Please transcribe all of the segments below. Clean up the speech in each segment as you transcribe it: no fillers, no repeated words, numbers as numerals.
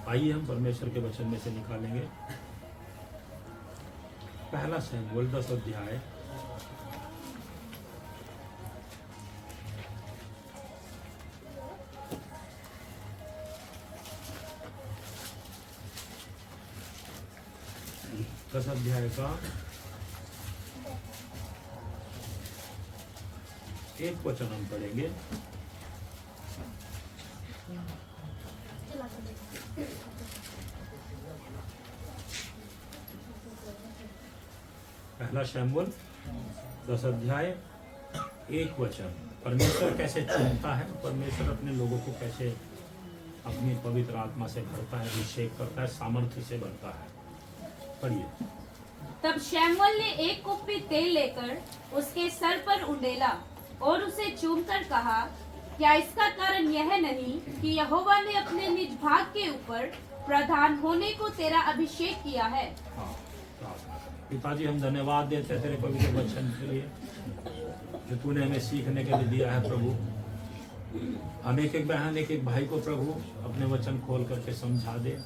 आइए हम परमेश्वर के वचन में से निकालेंगे पहला शमूएल 10 अध्याय दस अध्याय का 1 वचन हम पढ़ेंगे। पहला शमूएल 10 अध्याय 1 वचन। परमेश्वर कैसे चुनता है, परमेश्वर अपने लोगों को कैसे अपनी पवित्र आत्मा से भरता है, अभिषेक करता है, सामर्थ्य से भरता है। पढ़िए। तब शमूएल ने एक कुप्पी तेल लेकर उसके सर पर उंडेला और उसे चूमकर कहा, क्या इसका कारण यह नहीं कि यहोवा ने अपने निज भाग के ऊपर प्रधान होने को तेरा अभिषेक किया है। हाँ, पिताजी हम धन्यवाद देते हैं तेरे पवित्र वचन के लिए जो तूने हमें सीखने के लिए दिया है। प्रभु हम एक एक बहन एक एक भाई को प्रभु अपने वचन खोल करके समझा दे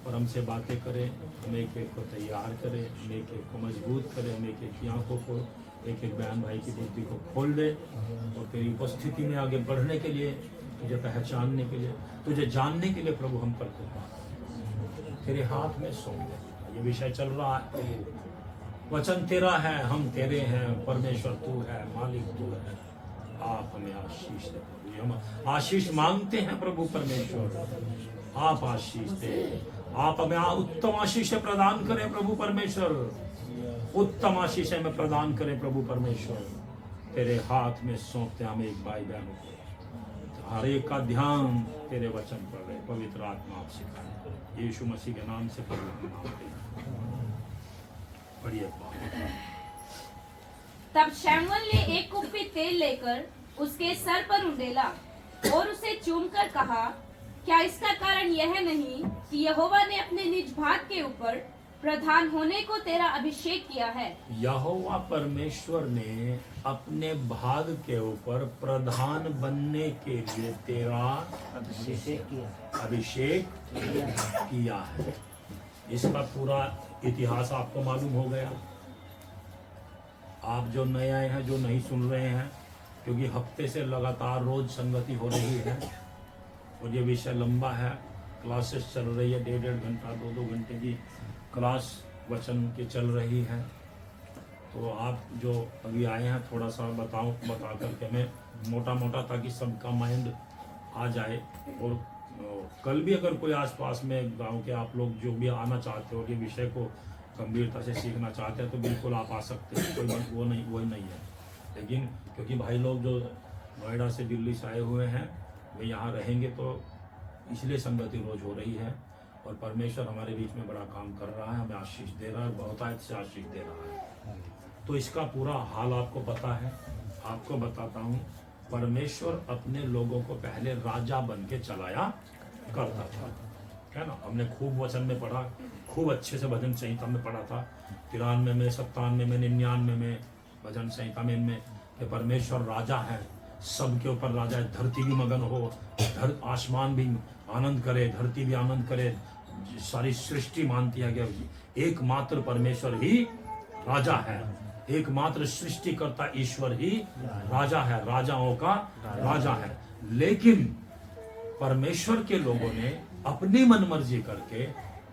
और हमसे बातें करे, हम एक एक को तैयार करे, हम एक एक को मजबूत करे, हम एक एक की आंखों को, एक एक बहन भाई की बुद्धि को खोल दे और तेरी उपस्थिति में आगे बढ़ने के लिए, तुझे पहचानने के लिए, तुझे जानने के लिए प्रभु हम पर कृपा तेरे हाथ में सौंप दे। ये विषय चल रहा है प्रभु, वचन तेरा है, हम तेरे हैं, परमेश्वर तू है, मालिक तू है, आप हमें आशीष दे प्रभु। हम आशीष मांगते हैं प्रभु परमेश्वर, आप आशीष दे, आप हमें उत्तम आशीष प्रदान करें प्रभु परमेश्वर, उत्तम आशीष में प्रदान करें प्रभु परमेश्वर। तेरे हाथ में सौंपते हम एक भाई बहनों को, हर एक का ध्यान तेरे वचन पर रहे, पवित्र आत्मा आप सिखाए, यीशु मसीह के नाम से पढ़िए। तब शमूएल ने एक कुप्पी तेल लेकर उसके सर पर उंडेला और उसे चूमकर कहा, क्या इसका कारण यह नहीं कि यहोवा ने अपने निज भाग के ऊपर प्रधान होने को तेरा अभिषेक किया है। यहोवा परमेश्वर ने अपने भाग के ऊपर प्रधान बनने के लिए तेरा अभिषेक किया है। इसका पूरा इतिहास आपको मालूम हो गया। आप जो नए आए हैं, जो नहीं सुन रहे हैं, क्योंकि हफ्ते से लगातार रोज संगति हो रही है और ये विषय लंबा है, क्लासेस चल रही है, 1.5 घंटा 2 घंटे की क्लास वचन की चल रही है। तो आप जो अभी आए हैं थोड़ा सा बता करके मैं मोटा मोटा, ताकि सबका माइंड आ जाए। और कल भी अगर कोई आसपास में गांव के आप लोग जो भी आना चाहते हो, ये विषय को गंभीरता से सीखना चाहते हैं, तो बिल्कुल आप आ सकते हैं, कोई वो नहीं है। लेकिन क्योंकि भाई लोग जो नोएडा से दिल्ली से आए हुए हैं वे यहाँ रहेंगे, तो इसलिए संगति रोज हो रही है और परमेश्वर हमारे बीच में बड़ा काम कर रहा है, हमें आशीष दे रहा है, बहुतायत से आशीष दे रहा है। तो इसका पूरा हाल आपको पता है। आपको बताता हूँ, परमेश्वर अपने लोगों को पहले राजा बन के चलाया करता था, है ना। हमने खूब वचन में पढ़ा, खूब अच्छे से भजन संहिता में पढ़ा था, 93 में, 97 में, 99 में भजन संहिता में, इनमें कि परमेश्वर राजा है, सबके ऊपर राजा है। धरती भी मगन हो, आसमान भी आनंद करे, धरती भी आनंद करे, सारी सृष्टि मानती है कि एकमात्र परमेश्वर ही राजा है, एकमात्र सृष्टिकर्ता ईश्वर ही राजा है, राजाओं का राजा है। लेकिन परमेश्वर के लोगों ने अपनी मनमर्जी करके,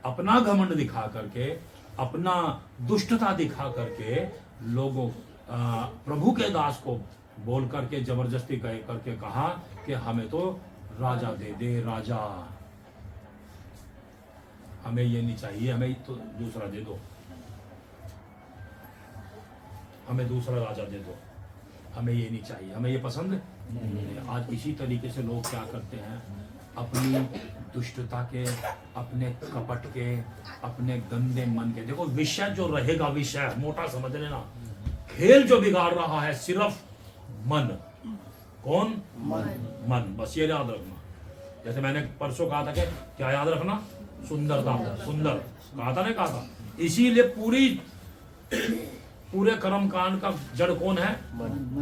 अपना घमंड दिखा करके, अपना दुष्टता दिखा करके लोगों प्रभु के दास को बोल करके जबरदस्ती कह करके कहा कि हमें तो राजा दे दे, राजा हमें ये नहीं चाहिए, हमें तो दूसरा दे दो, हमें दूसरा राजा दे दो, हमें ये नहीं चाहिए, हमें ये पसंद नहीं। आज इसी तरीके से लोग क्या करते हैं, अपनी दुष्टता के, अपने कपट के, अपने गंदे मन के, देखो विषय जो रहेगा, विषय मोटा समझ लेना, खेल जो बिगाड़ रहा है सिर्फ मन। कौन? मन। बस ये याद रखना। जैसे मैंने परसों कहा था कि क्या याद रखना, सुंदरता, सुंदर कहा था, नहीं कहा था। इसीलिए पूरे कर्म कांड का जड़ कौन है?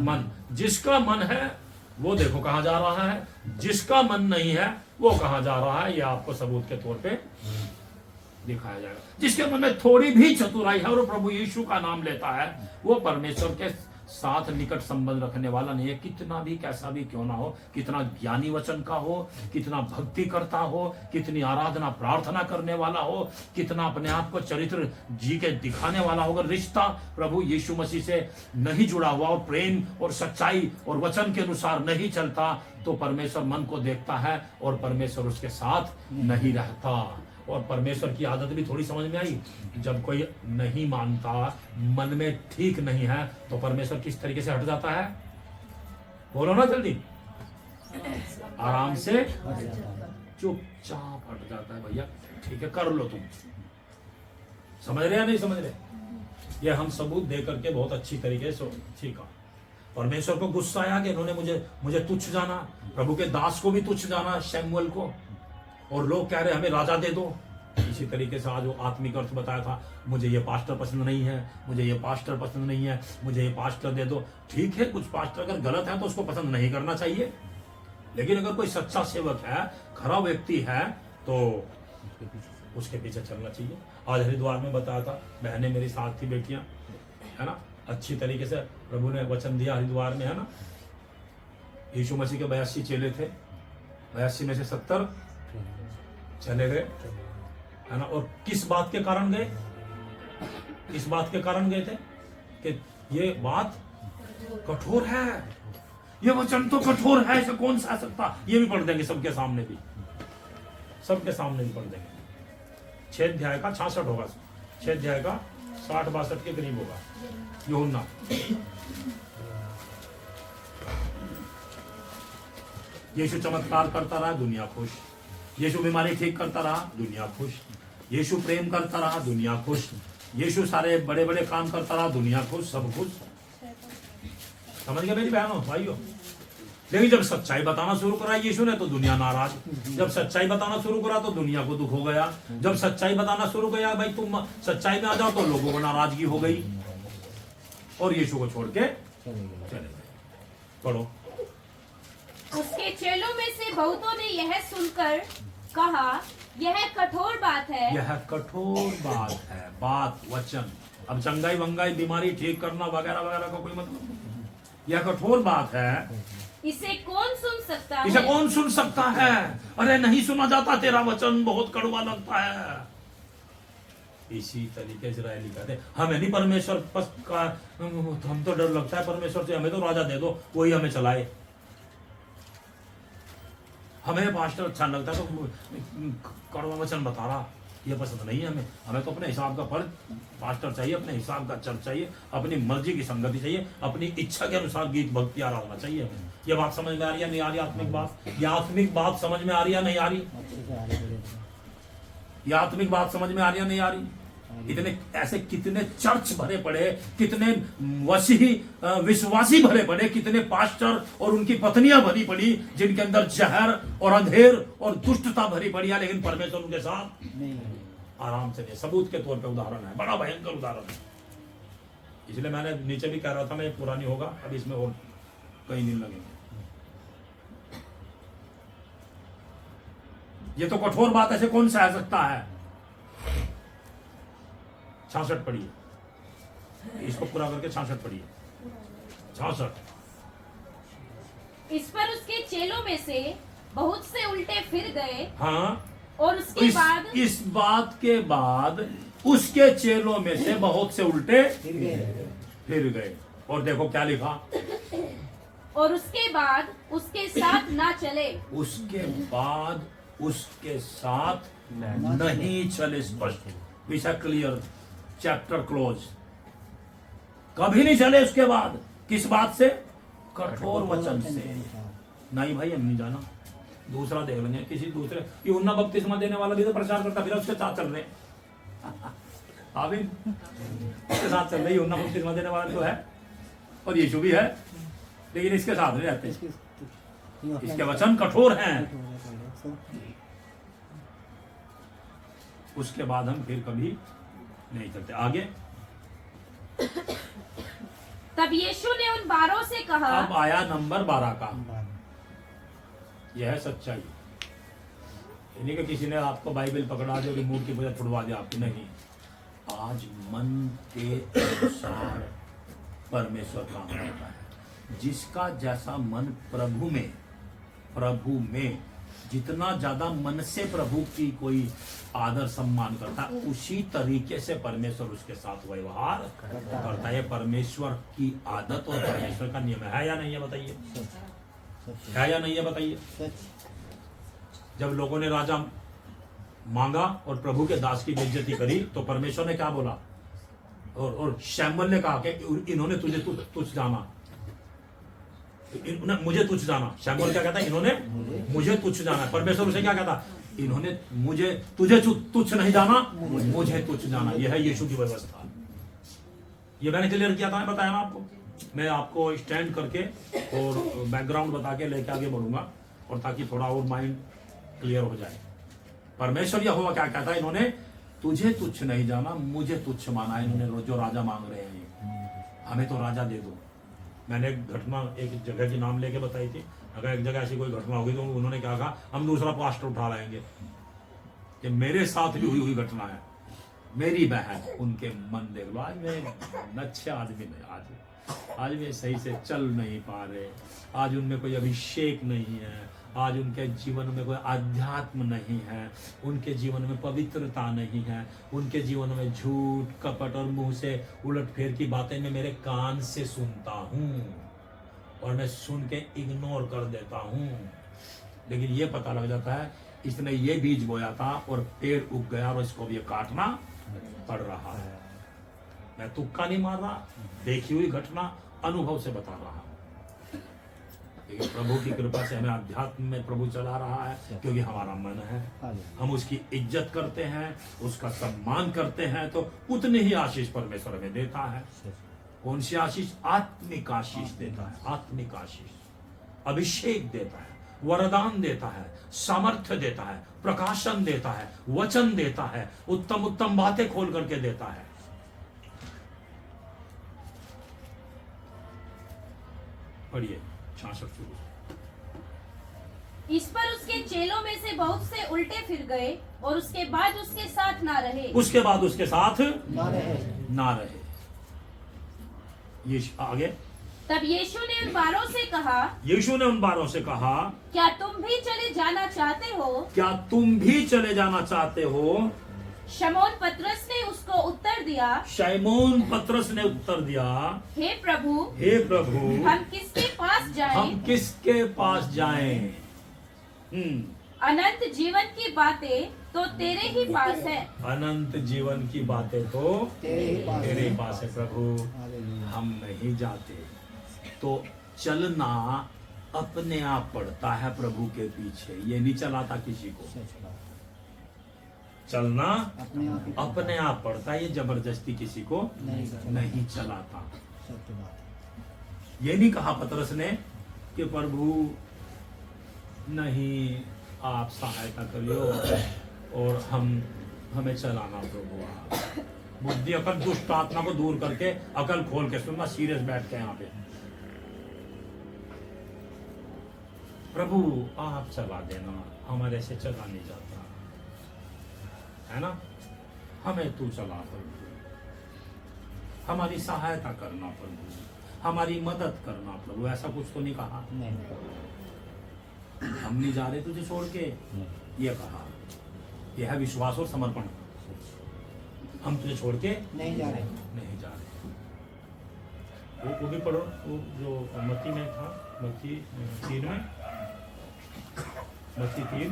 मन। जिसका मन है वो देखो कहां जा रहा है। जिसका मन नहीं है वो कहां जा रहा है, ये आपको सबूत के तौर पे दिखाया जाएगा। जिसके मन में थोड़ी भी चतुराई है और प्रभु यीशु का नाम लेता है, वो परमेश्वर के साथ निकट संबंध रखने वाला नहीं है। कितना भी कैसा भी क्यों ना हो, कितना ज्ञानी वचन का हो, कितना भक्ति करता हो, कितनी आराधना प्रार्थना करने वाला हो, कितना अपने आप को चरित्र जी के दिखाने वाला हो, अगर रिश्ता प्रभु यीशु मसीह से नहीं जुड़ा हुआ और प्रेम और सच्चाई और वचन के अनुसार नहीं चलता, तो परमेश्वर मन को देखता है और परमेश्वर उसके साथ नहीं रहता। और परमेश्वर की आदत भी थोड़ी समझ में आई। जब कोई नहीं मानता, मन में ठीक नहीं है, तो परमेश्वर किस तरीके से हट जाता है? बोलो ना जल्दी। आराम से चुपचाप हट जाता है। भैया ठीक है, कर लो तुम। समझ रहे या नहीं समझ रहे? ये हम सबूत दे करके बहुत अच्छी तरीके से सीखा। परमेश्वर को गुस्सा आया कि इन्होंने मुझे तुच्छ जाना, प्रभु के दास को भी तुच्छ जाना, शमूएल को, और लोग कह रहे हमें राजा दे दो। इसी तरीके से आज वो आत्मिक अर्थ बताया था, मुझे ये पास्टर पसंद नहीं है, मुझे ये पास्टर पसंद नहीं है, मुझे ये पास्टर दे दो। ठीक है, कुछ पास्टर अगर गलत है तो उसको पसंद नहीं करना चाहिए, लेकिन अगर कोई सच्चा सेवक है, खरा व्यक्ति है, तो उसके पीछे चलना चाहिए। आज हरिद्वार में बताया था, बहनें मेरी साथ थी, बेटियां, है ना, अच्छी तरीके से प्रभु ने वचन दिया हरिद्वार में, है ना। यीशु मसीह के 82 चेले थे, 82 में से 70 चले गए, है ना। और किस बात के कारण गए? किस बात के कारण गए थे? कि ये बात कठोर है, ये वचन तो कठोर है, इसे कौन सा सकता। ये भी पढ़ देंगे सबके सामने भी, सबके सामने भी पढ़ देंगे। 6 अध्याय का 66 होगा, 6 अध्याय का 60-62 के करीब होगा यूहन्ना। यीशु चमत्कार करता रहा, दुनिया खुश। यीशु बीमारी ठीक करता रहा, दुनिया खुश। यीशु प्रेम करता रहा, दुनिया खुश। यीशु सारे बड़े बड़े काम करता रहा, दुनिया खुश, सब खुश। समझ गए मेरी बहनों भाइयों? लेकिन जब सच्चाई बताना शुरू करा यीशु ने, तो दुनिया नाराज। जब सच्चाई बताना शुरू करा तो दुनिया को दुख हो गया। जब सच्चाई बताना शुरू किया, भाई तुम सच्चाई में आ जाओ, तो लोगों को नाराजगी हो गई और यीशु को छोड़ के चले गए। पढ़ो। उसके चेलों में से बहुतों ने यह सुनकर कहा, यह कठोर बात है। यह कठोर बात है, बात वचन। अब चंगाई वंगाई बीमारी ठीक करना वगैरह वगैरह का कोई मतलब नहीं। यह कठोर बात है, इसे कौन सुन सकता है? इसे कौन सुन सकता है? अरे नहीं सुना जाता, तेरा वचन बहुत कड़वा लगता है। इसी तरीके से इस्राएली कहते, हमें नहीं परमेश्वर का, हम तो डर लगता है परमेश्वर से, हमें तो राजा दे दो, वही हमें चलाए। हमें पास्टर अच्छा लगता है तो कड़वा वचन बता रहा, ये पसंद नहीं है हमें। हमें तो अपने हिसाब का पास्टर चाहिए, अपने हिसाब का चर्च चाहिए, अपनी मर्जी की संगति चाहिए, अपनी इच्छा के अनुसार गीत भक्ति आराधना चाहिए हमें। ये बात समझ में आ रही है नहीं आ रही? आत्मिक बात, ये आत्मिक बात समझ में आ रही है नहीं आ रही? ये आत्मिक बात समझ में आ रही है नहीं आ रही? इतने ऐसे कितने चर्च भरे पड़े, कितने विश्वासी भरे पड़े, कितने पास्टर और उनकी पत्नियां भरी पड़ी, जिनके अंदर जहर और अंधेर और दुष्टता भरी पड़ी है, लेकिन परमेश्वर उनके साथ आराम से नहीं। सबूत के तौर पे उदाहरण है, बड़ा भयंकर उदाहरण है। इसलिए मैंने नीचे भी कह रहा था, मैं पुरानी होगा, अब इसमें और कई दिन लगेंगे। ये तो कठोर बात ऐसे कौन सह सकता है? 66 पढ़िए, इसको पूरा करके 66 पढ़िए। 66। इस पर उसके चेलों में से बहुत से उल्टे फिर गए। हाँ, और उसके बाद इस बात के बाद उसके चेलों में से बहुत से उल्टे फिर गए। और देखो क्या लिखा, और उसके बाद उसके साथ ना चले। उसके बाद उसके साथ नहीं चले। स्पष्ट, विषय क्लियर, चैप्टर क्लोज। कभी नहीं चले उसके बाद। किस बात से? कठोर वचन से। नहीं भाई, हम नहीं जाना, दूसरा देख लेंगे, किसी दूसरे। यूहन्ना बपतिस्मा देने वाला भी तो प्रचार करता, फिर उसके साथ चल रहे अभी उसके साथ चल रहे। यूहन्ना बपतिस्मा देने वाला तो है और यीशु भी है, लेकिन इसके साथ नहीं रहते। इसके वचन कठोर हैं। उसके बाद हम फिर कभी नहीं चलते। आगे। तब यीशु ने उन 12 से कहा, अब आया नंबर 12 का। यह है सच्चाई। नहीं कि किसी ने आपको बाइबल पकड़ा दे और मूर्ति की पूजा छुड़वा दिया आपकी, नहीं। आज मन के अनुसार परमेश्वर काम करता है। जिसका जैसा मन प्रभु में जितना ज्यादा मन से प्रभु की कोई आदर सम्मान करता है, उसी तरीके से परमेश्वर उसके साथ व्यवहार करता है। परमेश्वर की आदत और परमेश्वर का नियम है या नहीं है बताइए? है या नहीं है बताइए? जब लोगों ने राजा मांगा और प्रभु के दास की बेइज्जती करी तो परमेश्वर ने क्या बोला? और शैमुएल ने कहा कि इन्होंने तुझे तुच्छ जाना, मुझे तुच्छ जाना। शैमुएल क्या कहता है? इन्होंने मुझे तुच्छ जाना। परमेश्वर उसे क्या कहता? इन्होंने तुझे तुच्छ नहीं जाना, मुझे तुच्छ जाना। यह है यीशु की व्यवस्था। ये मैंने क्लियर किया था, बताया ना आपको। मैं आपको स्टैंड करके और बैकग्राउंड बता के लेके आगे बढ़ूंगा, और ताकि थोड़ा और माइंड क्लियर हो जाए। परमेश्वर यहोवा क्या कहता है? इन्होंने तुझे तुच्छ नहीं जाना, मुझे तुच्छ माना। इन्होंने जो राजा मांग रहे हैं, हमें तो राजा दे दो। मैंने एक घटना एक जगह की नाम लेके बताई थी। अगर एक जगह ऐसी कोई घटना होगी तो उन्होंने क्या कहा? हम दूसरा पास्टर उठा लाएंगे। कि मेरे साथ भी हुई घटना है। मेरी बहन, उनके मन देख लो। आज मैं अच्छे आदमी नहीं, आज वे सही से चल नहीं पा रहे। आज उनमें कोई अभिषेक नहीं है। आज उनके जीवन में कोई आध्यात्म नहीं है। उनके जीवन में पवित्रता नहीं है। उनके जीवन में झूठ कपट और मुंह से उलट फेर की बातें मैं मेरे कान से सुनता हूँ और मैं सुन के इग्नोर कर देता हूँ। लेकिन ये पता लग जाता है इसने ये बीज बोया था और पेड़ उग गया और इसको भी काटना पड़ रहा है। मैं तुक्का नहीं मार रहा, देखी हुई घटना अनुभव से बता रहा हूँ। लेकिन प्रभु की कृपा से हमें अध्यात्म में प्रभु चला रहा है, क्योंकि हमारा मन है, हम उसकी इज्जत करते हैं, उसका सम्मान करते हैं, तो उतनी ही आशीष परमेश्वर हमें देता है। कौन सी आशीष? आत्मिक आशीष देता है। आत्मिक आशीष, अभिषेक देता है, वरदान देता है, सामर्थ्य देता है, प्रकाशन देता है, वचन देता है, उत्तम उत्तम बातें खोल करके देता है। पढ़िए 66 शुरू। इस पर उसके चेलों में से बहुत से उल्टे फिर गए और उसके बाद उसके साथ ना रहे। उसके बाद उसके साथ ना रहे। ये आगे। तब यीशु ने उन 12 से कहा, यीशु ने उन 12 से कहा, क्या तुम भी चले जाना चाहते हो? क्या तुम भी चले जाना चाहते हो? शमौन पतरस ने उसको उत्तर दिया, शमौन पतरस ने उत्तर दिया, हे प्रभु, हम किसके पास जाएं? हम किसके पास जाएं? अनंत जीवन की बातें तो तेरे ही पास है। अनंत जीवन की बातें तो तेरे पास है प्रभु। हम नहीं जाते। तो चलना अपने आप पड़ता है प्रभु के पीछे। ये नहीं चलाता किसी को। चलना अपने आप पड़ता है। ये जबरदस्ती किसी को नहीं चलाता। ये नहीं कहा पतरस ने कि प्रभु नहीं, आप सहायता करियो और हमें चलाना प्रभु। बुद्धि अकल दुष्ट आत्मा को दूर करके अकल खोल के सुनना, सीरियस बैठ के यहाँ पे, प्रभु आप चला देना, हमारे से चला नहीं जाता है ना। हमें तू चला प्रभु, हमारी सहायता करना प्रभु, हमारी मदद करना प्रभु। ऐसा कुछ तो नहीं कहा। हम नहीं जा रहे तुझे छोड़ के, ये कहा। यह है विश्वास और समर्पण। हम तुझे छोड़ के नहीं जा रहे। वो भी पढ़ो, वो जो मत्ती में था, मत्ती 3 में, मत्ती 3।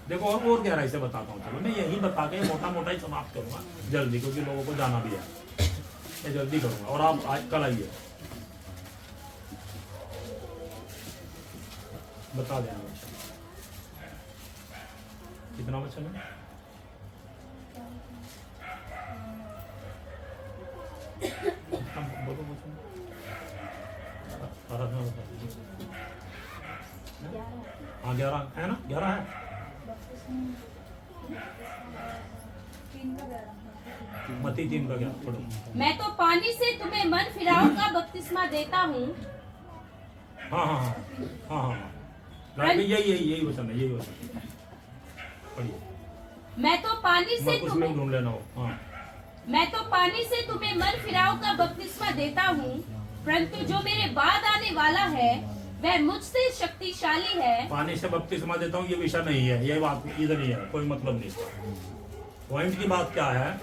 देखो और गहराई से बताता हूँ। चलो मैं यही बता के मोटा मोटा ही समाप्त करूंगा जल्दी, क्योंकि लोगों को जाना भी है। मैं जल्दी करूंगा और आप आज कल आइए, बता देना वचन कितना वचन है। बोलो वचन 12 में बता दीजिए। हाँ 11 है ना, 11 है। मत्ती 3 का 11 पढ़ो। मैं तो पानी से तुम्हें मन फिराव का बपतिस्मा देता हूँ। हाँ। यही वचन है, यही वचन है। पढ़िए। मैं तो पानी से कुछ तुम्हें लोग ढूंढ लेना हो। हाँ, मैं तो पानी से तुम्हें मन फिराव का बपतिस्मा देता हूँ, परंतु जो मेरे बाद आने वाला है वह मुझसे शक्तिशाली है। पानी से बपतिस्मा देता हूँ ये विषय नहीं है, ये बात इधर नहीं है, कोई मतलब नहीं इसका। पॉइंट की बात क्या है?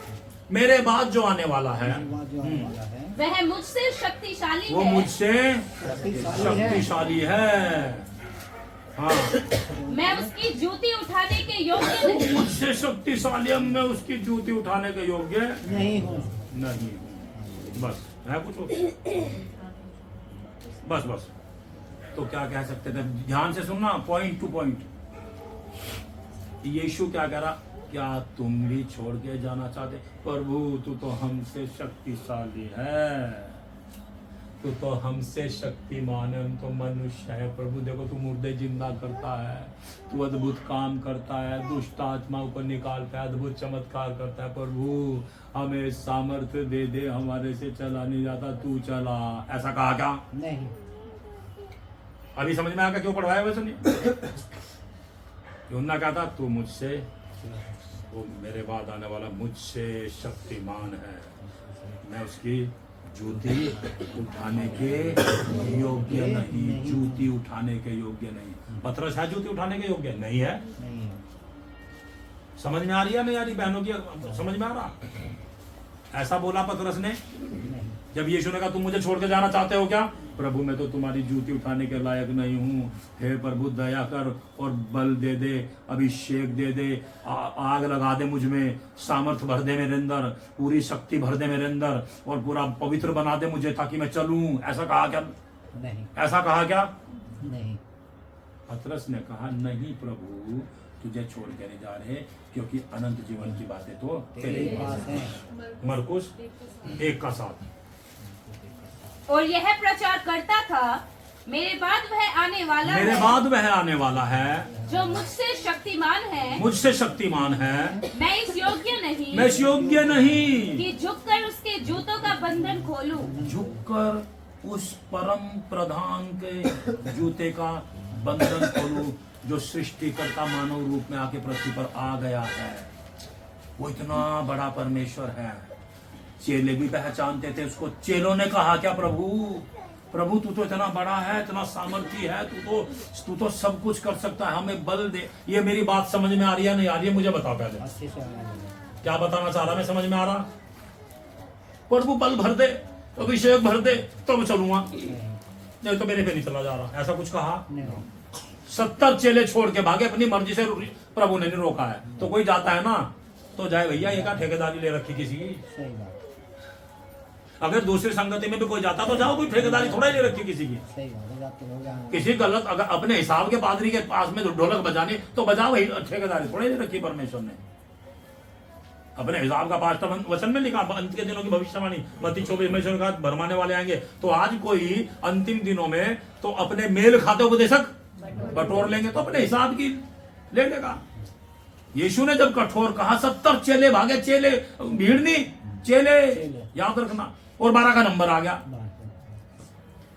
मेरे बाद जो आने वाला है वह मुझसे शक्तिशाली वो है। मुझसे शक्तिशाली है। हाँ, मैं उसकी जूती उठाने के योग्य नहीं। मुझसे शक्तिशाली है, मैं उसकी जूती उठाने के योग्य नहीं हूँ। नहीं हूँ। बस है कुछ और? बस तो क्या कह सकते थे? ध्यान से सुनना, पॉइंट टू पॉइंट। यीशु क्या कह रहा? क्या तुम भी छोड़ के जाना चाहते? प्रभु तू तो हमसे शक्तिशाली है, तू तो हमसे शक्तिमान है, हम तो मनुष्य है। प्रभु देखो तू मुर्दे जिंदा करता है, तू अद्भुत काम करता है, दुष्ट आत्माओं को निकालता है, अद्भुत चमत्कार करता है। प्रभु हमें सामर्थ्य दे दे, हमारे से चला नहीं जाता, तू चला। ऐसा कहा क्या? नहीं। अभी समझ में आया क्यों पढ़वाया वचन? यूहन्ना कहता तू मुझसे, वो मेरे बाद आने वाला मुझसे शक्तिमान है, मैं उसकी जूती उठाने के योग्य नहीं। जूती उठाने के योग्य नहीं। पतरस है जूती उठाने के योग्य? नहीं है। नहीं। समझ में आ रही है नहीं आ रही बहनों की? समझ में आ रहा? ऐसा बोला पतरस ने जब यीशु ने कहा तुम मुझे छोड़ के जाना चाहते हो क्या? प्रभु मैं तो तुम्हारी जूती उठाने के लायक नहीं हूँ, हे प्रभु दया कर और बल दे दे, अभिषेक दे दे, आग लगा दे मुझ में, सामर्थ भर दे मेरे अंदर, पूरी शक्ति भर दे मेरे अंदर और पूरा पवित्र बना दे मुझे ताकि मैं चलूं। ऐसा कहा क्या? नहीं। ऐसा कहा क्या? नहीं। पतरस ने कहा नहीं प्रभु तुझे छोड़ के नहीं जा रहे, क्योंकि अनंत जीवन की बातें तो तेरे पास है। मरकुस 1:7। और यह प्रचार करता था मेरे बाद वह आने वाला मेरे है, बाद वह आने वाला है जो मुझसे शक्तिमान है। मुझसे शक्तिमान है, मैं इस योग्य नहीं मैं इस योग्य नहीं कि झुककर उसके जूतों का बंधन खोलूं। झुककर उस परम प्रधान के जूते का बंधन खोलूं जो सृष्टिकर्ता मानव रूप में आके पृथ्वी पर आ गया है। वो इतना बड़ा परमेश्वर है, चेले भी पहचानते थे उसको। चेलों ने कहा क्या प्रभु तू तो इतना बड़ा है, इतना सामर्थी है, तू तो सब कुछ कर सकता है, हमें बल दे। ये मेरी बात समझ में आ रही है नहीं आ रही है? मुझे बताओ पहले क्या बताना चाह रहा? मैं समझ में आ रहा? प्रभु बल भर दे, अभिषेक भर दे तो मैं चलूंगा, नहीं तो मेरे पे नहीं चला जा रहा। ऐसा कुछ कहा? 70 चेले छोड़ के भागे, अपनी मर्जी से प्रभु ने नहीं रोका है। तो कोई जाता है ना तो जाए भैया, ये क्या ठेकेदारी ले रखी किसी की? सही बात। अगर दूसरी संगति में भी कोई जाता तो जाओ, कोई ठेकेदारी थोड़ा ही ले रखी किसी की। सही बात है। किसी गलत अगर अपने हिसाब के पादरी के पास में ढोलक बजाने तो बजाओ, वही ठेकेदारी थोड़ा ही ले रखी परमेश्वर ने। अपने हिसाब का पास्टर वचन में लिखा अंत के दिनों की भविष्यवाणी मत्ती 24 में कहा भरमाने वाले आएंगे। तो आज कोई अंतिम दिनों में तो अपने मेल खाते उपदेशक बटोर लेंगे, तो अपने हिसाब की ले लेगा। यीशु ने जब कठोर कहा 70 चेले भागे, चेले भीड़ नहीं, चेले याद रखना। और 12 का नंबर आ गया।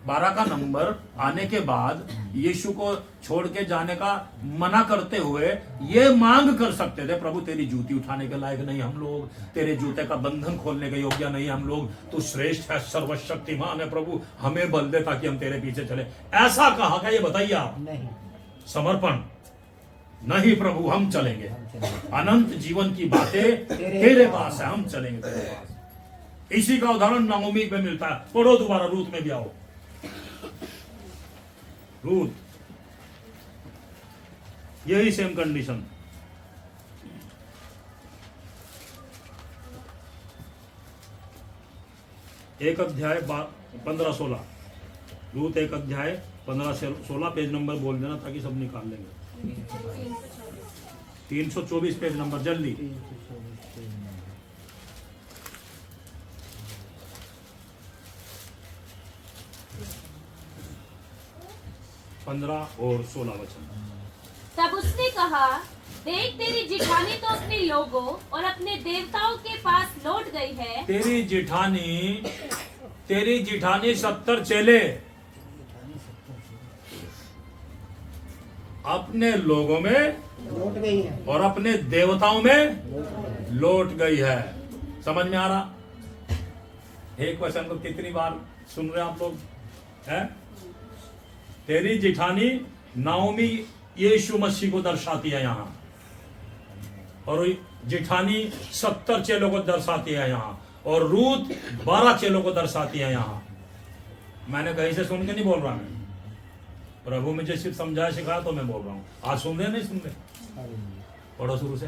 12 का नंबर आने के बाद यीशु को छोड़ के जाने का मना करते हुए ये मांग कर सकते थे प्रभु तेरी जूती उठाने के लायक नहीं हम लोग, तेरे जूते का बंधन खोलने के योग्य नहीं हम लोग, तू श्रेष्ठ है, सर्वशक्तिमान है प्रभु, हमें बल दे ताकि हम तेरे पीछे चले। ऐसा कहा क्या? ये बताइए आप। नहीं। समर्पण नहीं प्रभु हम चलेंगे, अनंत जीवन की बातें तेरे पास है, हम चलेंगे तेरे पास। इसी का उदाहरण नाओमी में मिलता है। पढ़ो दोबारा, रूत में भी आओ। रूत यही सेम कंडीशन। एक अध्याय 15-16, रूत 1 अध्याय 15-16 पेज नंबर बोल देना ताकि सब निकाल लेंगे। 324 पेज नंबर, जल्दी। 15 और 16 वचन। तब उसने कहा देख तेरी जिठानी तो अपने लोगों और अपने देवताओं के पास लौट गई है। तेरी जिठानी 70 चेले अपने लोगों में लौट गई है। और अपने देवताओं में लौट गई। लौट गई है। समझ में आ रहा? एक क्वेश्चन को कितनी बार सुन रहे हैं आप लोग हैं? तेरी जिठानी नाओमी यीशु मसीह को दर्शाती है यहाँ, और जिठानी 70 चेलों को दर्शाती है यहाँ, और रूत 12 चेलों को दर्शाती है यहाँ। मैंने कहीं से सुन के नहीं बोल रहा, मैं प्रभु मुझे सिर्फ समझाया सिखाया तो मैं बोल रहा हूँ। आज सुन रहे नहीं सुन रहे? पढ़ो शुरू से।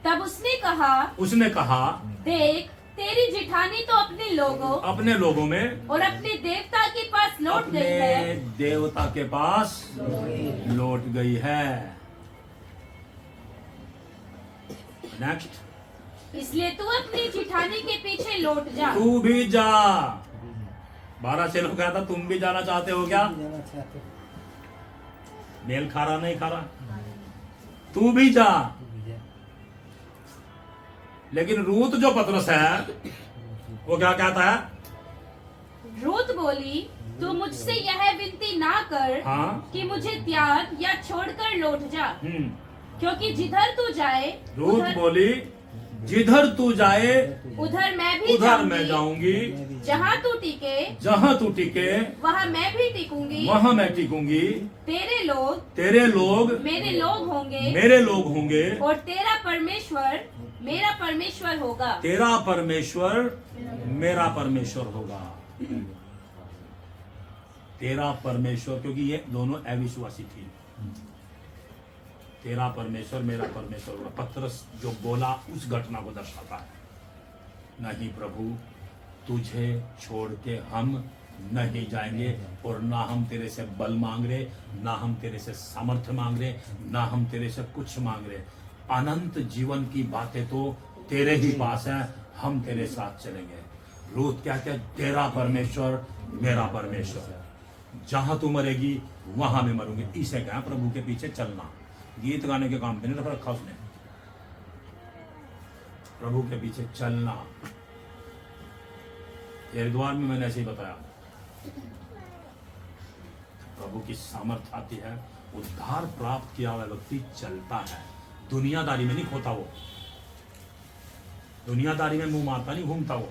तब उसने कहा, देख तेरी जिठानी तो अपने लोगों में और अपने देवता के पास लौट गई है। अपने देवता के पास लौट गई है। नेक्स्ट, इसलिए तू अपनी जिठानी के पीछे लौट जा। तू भी जा। 12 चेलों कहा था तुम भी जाना चाहते हो क्या? जाना चाहते हो? मेल खा रहा नहीं खा रहा? तू भी जा। लेकिन रूत जो पतरस है वो क्या कहता है? रूत बोली, तू मुझसे यह विनती ना कर हाँ? कि मुझे त्याग या छोड़कर लौट जा, क्योंकि जिधर तू जाए रूत बोली, जिधर तू जाए उधर मैं भी जाऊंगी, जहाँ तू टिके वहाँ मैं भी टिकूंगी। वहाँ मैं टिकूंगी। तेरे लोग मेरे लोग होंगे और तेरा परमेश्वर मेरा परमेश्वर होगा। तेरा परमेश्वर मेरा परमेश्वर होगा। तेरा परमेश्वर, क्योंकि ये दोनों अविश्वासी थी। तेरा परमेश्वर मेरा परमेश्वर होगा। पतरस जो बोला उस घटना को दर्शाता है। नहीं प्रभु, तुझे छोड़ के हम नहीं जाएंगे, और ना हम तेरे से बल मांग रहे, ना हम तेरे से सामर्थ्य मांग रहे, ना हम तेरे से कुछ मांग रहे। अनंत जीवन की बातें तो तेरे ही पास है, हम तेरे साथ चलेंगे। रूत क्या क्या? तेरा परमेश्वर मेरा परमेश्वर, जहां तू मरेगी वहां मैं मरूंगी। इसे क्या? प्रभु के पीछे चलना। गीत गाने के काम पे नहीं रखा उसने, प्रभु के पीछे चलना। हरिद्वार में मैंने ऐसे ही बताया, प्रभु की सामर्थ आती है, उद्धार प्राप्त किया हुआ व्यक्ति चलता है। दुनियादारी में नहीं खोता वो, दुनियादारी में मुंह मारता नहीं घूमता वो।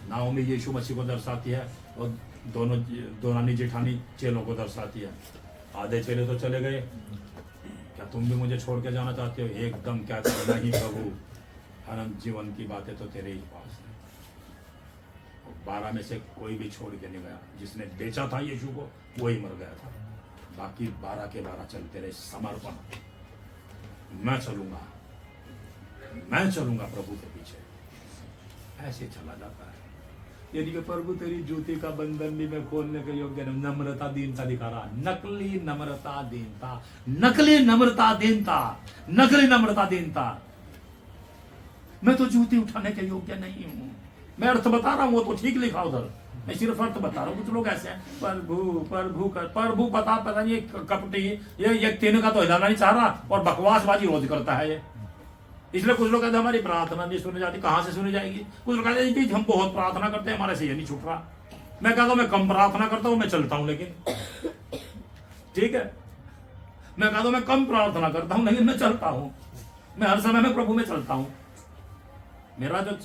नाओमी यीशु मसीह को दर्शाती है, और दोनों दोरानी जेठानी चेलों को दर्शाती है। आधे चेले तो चले गए। क्या तुम भी मुझे छोड़ के जाना चाहते हो? एकदम क्या नहीं प्रभु, अनंत जीवन की बातें तो तेरे ही पास है। 12 में से कोई भी छोड़ के नहीं गया। जिसने बेचा था यीशु को वही मर गया था, बाकी 12 के 12 चलते रहे। समर्पण, मैं चलूंगा प्रभु के पीछे, ऐसे चला जाता है। यदि कि प्रभु तेरी जूती का बंधन भी मैं खोलने के योग्य नहीं। नम्रता दीनता दिखा रहा, नकली नम्रता दीनता, नकली नम्रता दीनता, नकली नम्रता दीनता। मैं तो जूती उठाने के योग्य नहीं हूं। मैं अर्थ बता रहा हूं, वो तो ठीक लिखा उधर, मैं सिर्फ अर्थ बता रहा हूँ। कुछ लोग ऐसे हैं, प्रभु पता नहीं कपटी, ये तीन का तो हिलाना नहीं चाह रहा, और बकवासबाजी रोज करता है ये। इसलिए कुछ लोग कहते हैं हमारी प्रार्थना नहीं सुनी जाती। कहां से सुनी जाएगी? कुछ लोग कहते हैं हम बहुत प्रार्थना करते हैं, हमारे से ये नहीं छूट रहा। मैं कहता हूं मैं कम प्रार्थना करता हूं, मैं चलता हूं, लेकिन ठीक है। मैं कहता हूं मैं कम प्रार्थना करता हूं, लेकिन मैं चलता हूं। मैं हर समय में प्रभु में चलता हूं। मेरा जो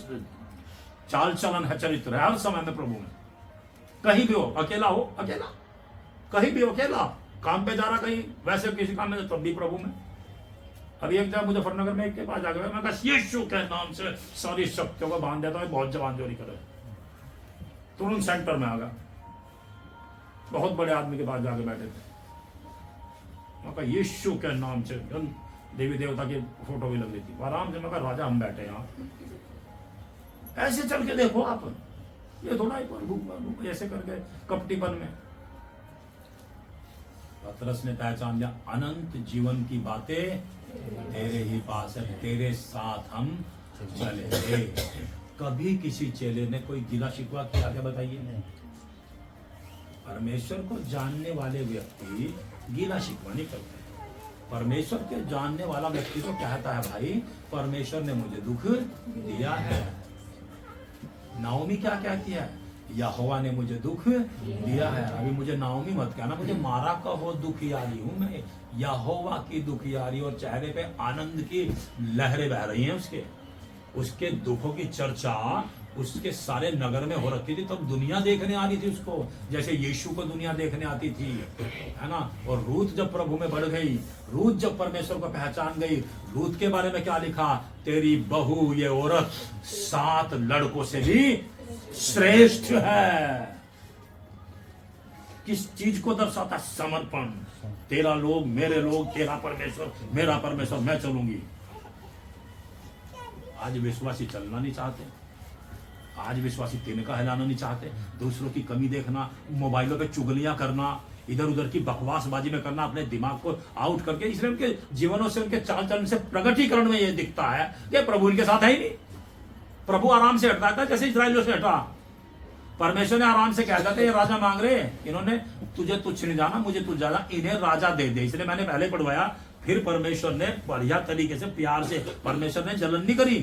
चाल चलन है, चरित्र है, हर समय में प्रभु में। कहीं भी हो, अकेला हो अकेला, कहीं भी हो अकेला, काम पे जा रहा कहीं, वैसे किसी काम में, तब भी प्रभु में। अभी एक जगह मुजफ्फरनगर में एक के पास जाकर मैं कहा यीशु के नाम से सारी शक्तियों को बांध देता हूं, बहुत जवान जोरी करे। तुरंत सेंटर में आ गया, बहुत बड़े आदमी के पास जाके बैठे थे। मैं कहा यीशु के नाम से, देवी देवता की फोटो भी लग रही थी आराम से। मैं कहा राजा हम बैठे यहाँ, ऐसे चल के देखो आप, ये थोड़ा ही प्रभु ऐसे करके कपटीपन में। पतरस ने पहचान लिया, अनंत जीवन की बातें तेरे ही पास है, तेरे साथ हम चलेंगे। कभी किसी चेले ने कोई गिला शिकवा किया क्या? बताइए। परमेश्वर को जानने वाले व्यक्ति गिला शिकवा नहीं करते। परमेश्वर के जानने वाला व्यक्ति तो कहता है भाई परमेश्वर ने मुझे दुख दिया है। नाओमी क्या कहती है? यहोवा ने मुझे दुख दिया है। अभी मुझे नाओमी मत कहना, मुझे मारा का वो दुखियारी हूं मैं, यहोवा की दुखियारी। और चेहरे पे आनंद की लहरें बह रही हैं उसके दुखों की चर्चा उसके सारे नगर में हो रखी थी। तब दुनिया देखने आ रही थी उसको, जैसे यीशु को दुनिया देखने आती थी, है ना। और रूथ जब प्रभु में बढ़ गई, रूथ जब परमेश्वर को पहचान गई, रूथ के बारे में क्या लिखा, तेरी बहू ये औरत 7 लड़कों से भी श्रेष्ठ है। किस चीज को दर्शाता, समर्पण। तेरा लोग मेरे लोग, तेरा परमेश्वर मेरा परमेश्वर, मैं चलूंगी। आज विश्वासी चलना नहीं चाहते, आज विश्वासी तिनका हिलाना नहीं चाहते, दूसरों की कमी देखना, मोबाइलों पे चुगलियां करना, इधर उधर की बकवासबाजी में करना, अपने दिमाग को आउट करके। इसलिए उनके जीवनों से, उनके चाल चलन से, प्रगटीकरण में यह दिखता है कि प्रभु इनके साथ है ही नहीं। प्रभु आराम से हटता था, जैसे इस्राएलियों से हटा। परमेश्वर ने आराम से कह दिया था, ये राजा मांग रहे, इन्होंने तुझे तुच्छ नहीं जाना, मुझे तुझ जाना, इन्हें राजा दे दे। इसलिए मैंने पहले पढ़वाया। फिर परमेश्वर ने बढ़िया तरीके से, प्यार से, परमेश्वर ने जलन नहीं करी,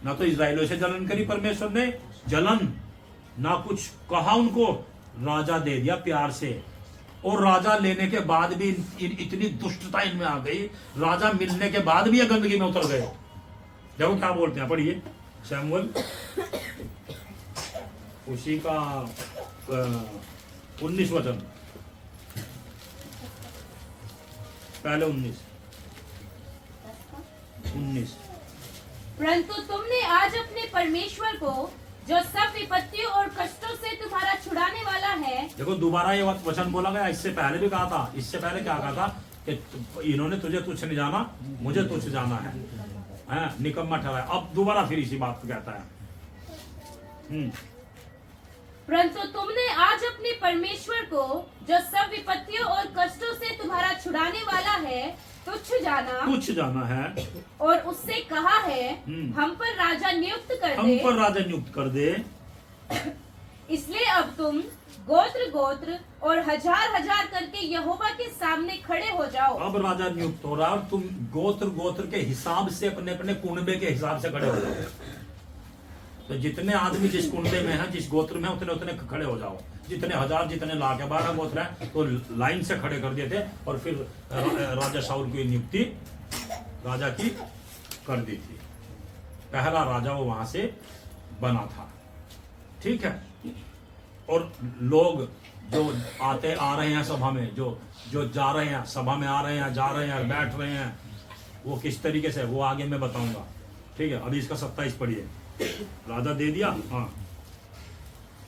ना तो इस्राएलियों से जलन करी परमेश्वर ने, जलन ना कुछ कहा उनको, राजा दे दिया प्यार से। और राजा लेने के बाद भी इतनी दुष्टता इनमें आ गई, राजा मिलने के बाद भी ये गंदगी में उतर गए। देखो क्या बोलते हैं, पढ़िए शमूएल उसी का 19 वचन, पहले 19। परंतु तुमने आज अपने परमेश्वर को, जो सब विपत्तियों और कष्टों से तुम्हारा छुड़ाने वाला है। देखो दोबारा ये वचन बोला गया, इससे पहले भी कहा था। इससे पहले क्या कहा था कि इन्होंने तुझे तुच्छ नहीं जाना, मुझे तुच्छ जाना है, निकम्मा ठहराया। अब दोबारा फिर इसी बात को कहता है। परंतु तुमने आज अपने परमेश्वर को, जो सब विपत्तियों और कष्टों से तुम्हारा छुड़ाने वाला है, तुच्छ जाना है, और उससे कहा है, हम पर राजा नियुक्त कर दे। इसलिए अब तुम गोत्र गोत्र और हजार हजार करके यहोवा के सामने खड़े हो जाओ। अब राजा नियुक्त हो रहा है और तुम गोत्र गोत्र के हिसाब से, अपने अपने कुनबे के हिसाब से खड़े हो जाओ। तो जितने आदमी जिस कुंडे में है, जिस गोत्र में, उतने उतने खड़े हो जाओ। जितने हजार, जितने लाख है, 12 गोत्र है, तो लाइन से खड़े कर दिए थे। और फिर राजा शाऊल की नियुक्ति राजा की कर दी थी। पहला राजा वो वहां से बना था, ठीक है। और लोग जो आ रहे हैं सभा में, जो जा रहे हैं सभा में, आ रहे हैं, जा रहे हैं, बैठ रहे हैं, वो किस तरीके से, वो आगे मैं बताऊंगा, ठीक है। अभी इसका 27 पढ़िए। राजा दे दिया, हाँ।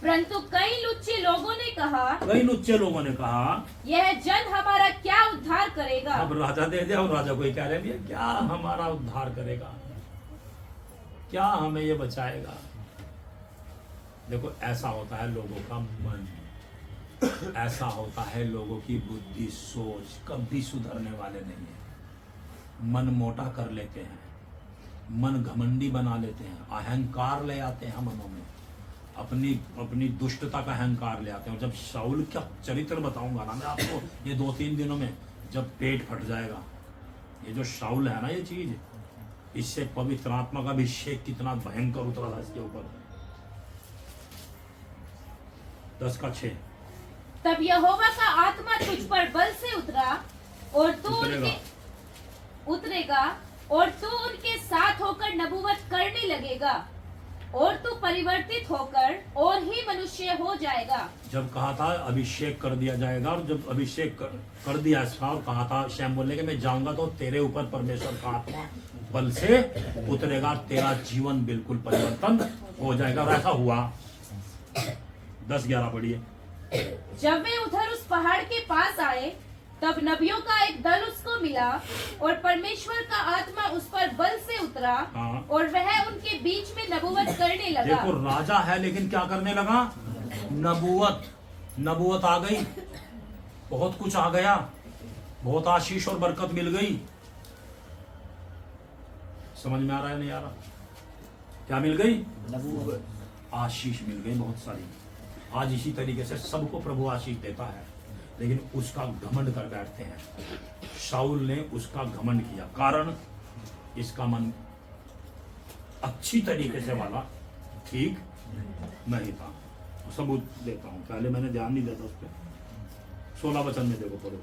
परंतु कई लुच्चे लोगों ने कहा, यह जन हमारा क्या उद्धार करेगा। अब राजा दे दिया और राजा को ही कह रहे हैं, क्या हमारा उद्धार करेगा, क्या हमें ये बचाएगा। देखो ऐसा होता है लोगों का मन, ऐसा होता है लोगों की बुद्धि, सोच कभी सुधरने वाले नहीं है। मन मोटा कर लेते हैं, मन घमंडी बना लेते हैं, अहंकार ले आते हैं मनों में, अपनी दुष्टता का अहंकार ले आते हैं। और जब शाऊल का चरित्र बताऊंगा ना मैं आपको, ये 2-3 दिनों में, जब पेट फट जाएगा, ये जो शाऊल है ना, ये चीज, इससे पवित्र आत्मा का अभिषेक कितना भयंकर उतरा था इसके ऊपर। 10:6। तब यहोवा का आत्मा तुझ पर बल से उतरा, और तू उतरेगा और तू उनके साथ होकर नबूवत करने लगेगा, और तू परिवर्तित होकर और ही मनुष्य हो जाएगा। जब कहा था अभिषेक कर दिया जाएगा, और जब अभिषेक कर दिया इसका, और कहा था शैम बोलने के मैं जाऊंगा तो तेरे ऊपर परमेश्वर का आत्मा बल से उतरेगा, तेरा जीवन बिल्कुल परिवर्तन हो जाएगा। और ऐसा हुआ। 10-11 पढ़िए। जब वे उधर उस पहाड़ के पास आए, तब नबियों का एक दल उसको मिला, और परमेश्वर का आत्मा उस पर बल से उतरा, हाँ। और वह उनके बीच में नबूवत करने लगा। देखो राजा है लेकिन क्या करने लगा, नबूवत आ गई, बहुत कुछ आ गया, बहुत आशीष और बरकत मिल गई। समझ में आ रहा है नहीं आ रहा, क्या मिल गई, आशीष मिल गई बहुत सारी। आज इसी तरीके से सबको प्रभु आशीष देता है, लेकिन उसका घमंड कर बैठते हैं। शाऊल ने उसका घमंड किया, कारण इसका मन अच्छी तरीके से वाला ठीक नहीं था। सबूत देता हूँ, पहले मैंने ध्यान नहीं देता उस पर। 16 वचन में देखो, पढ़ो।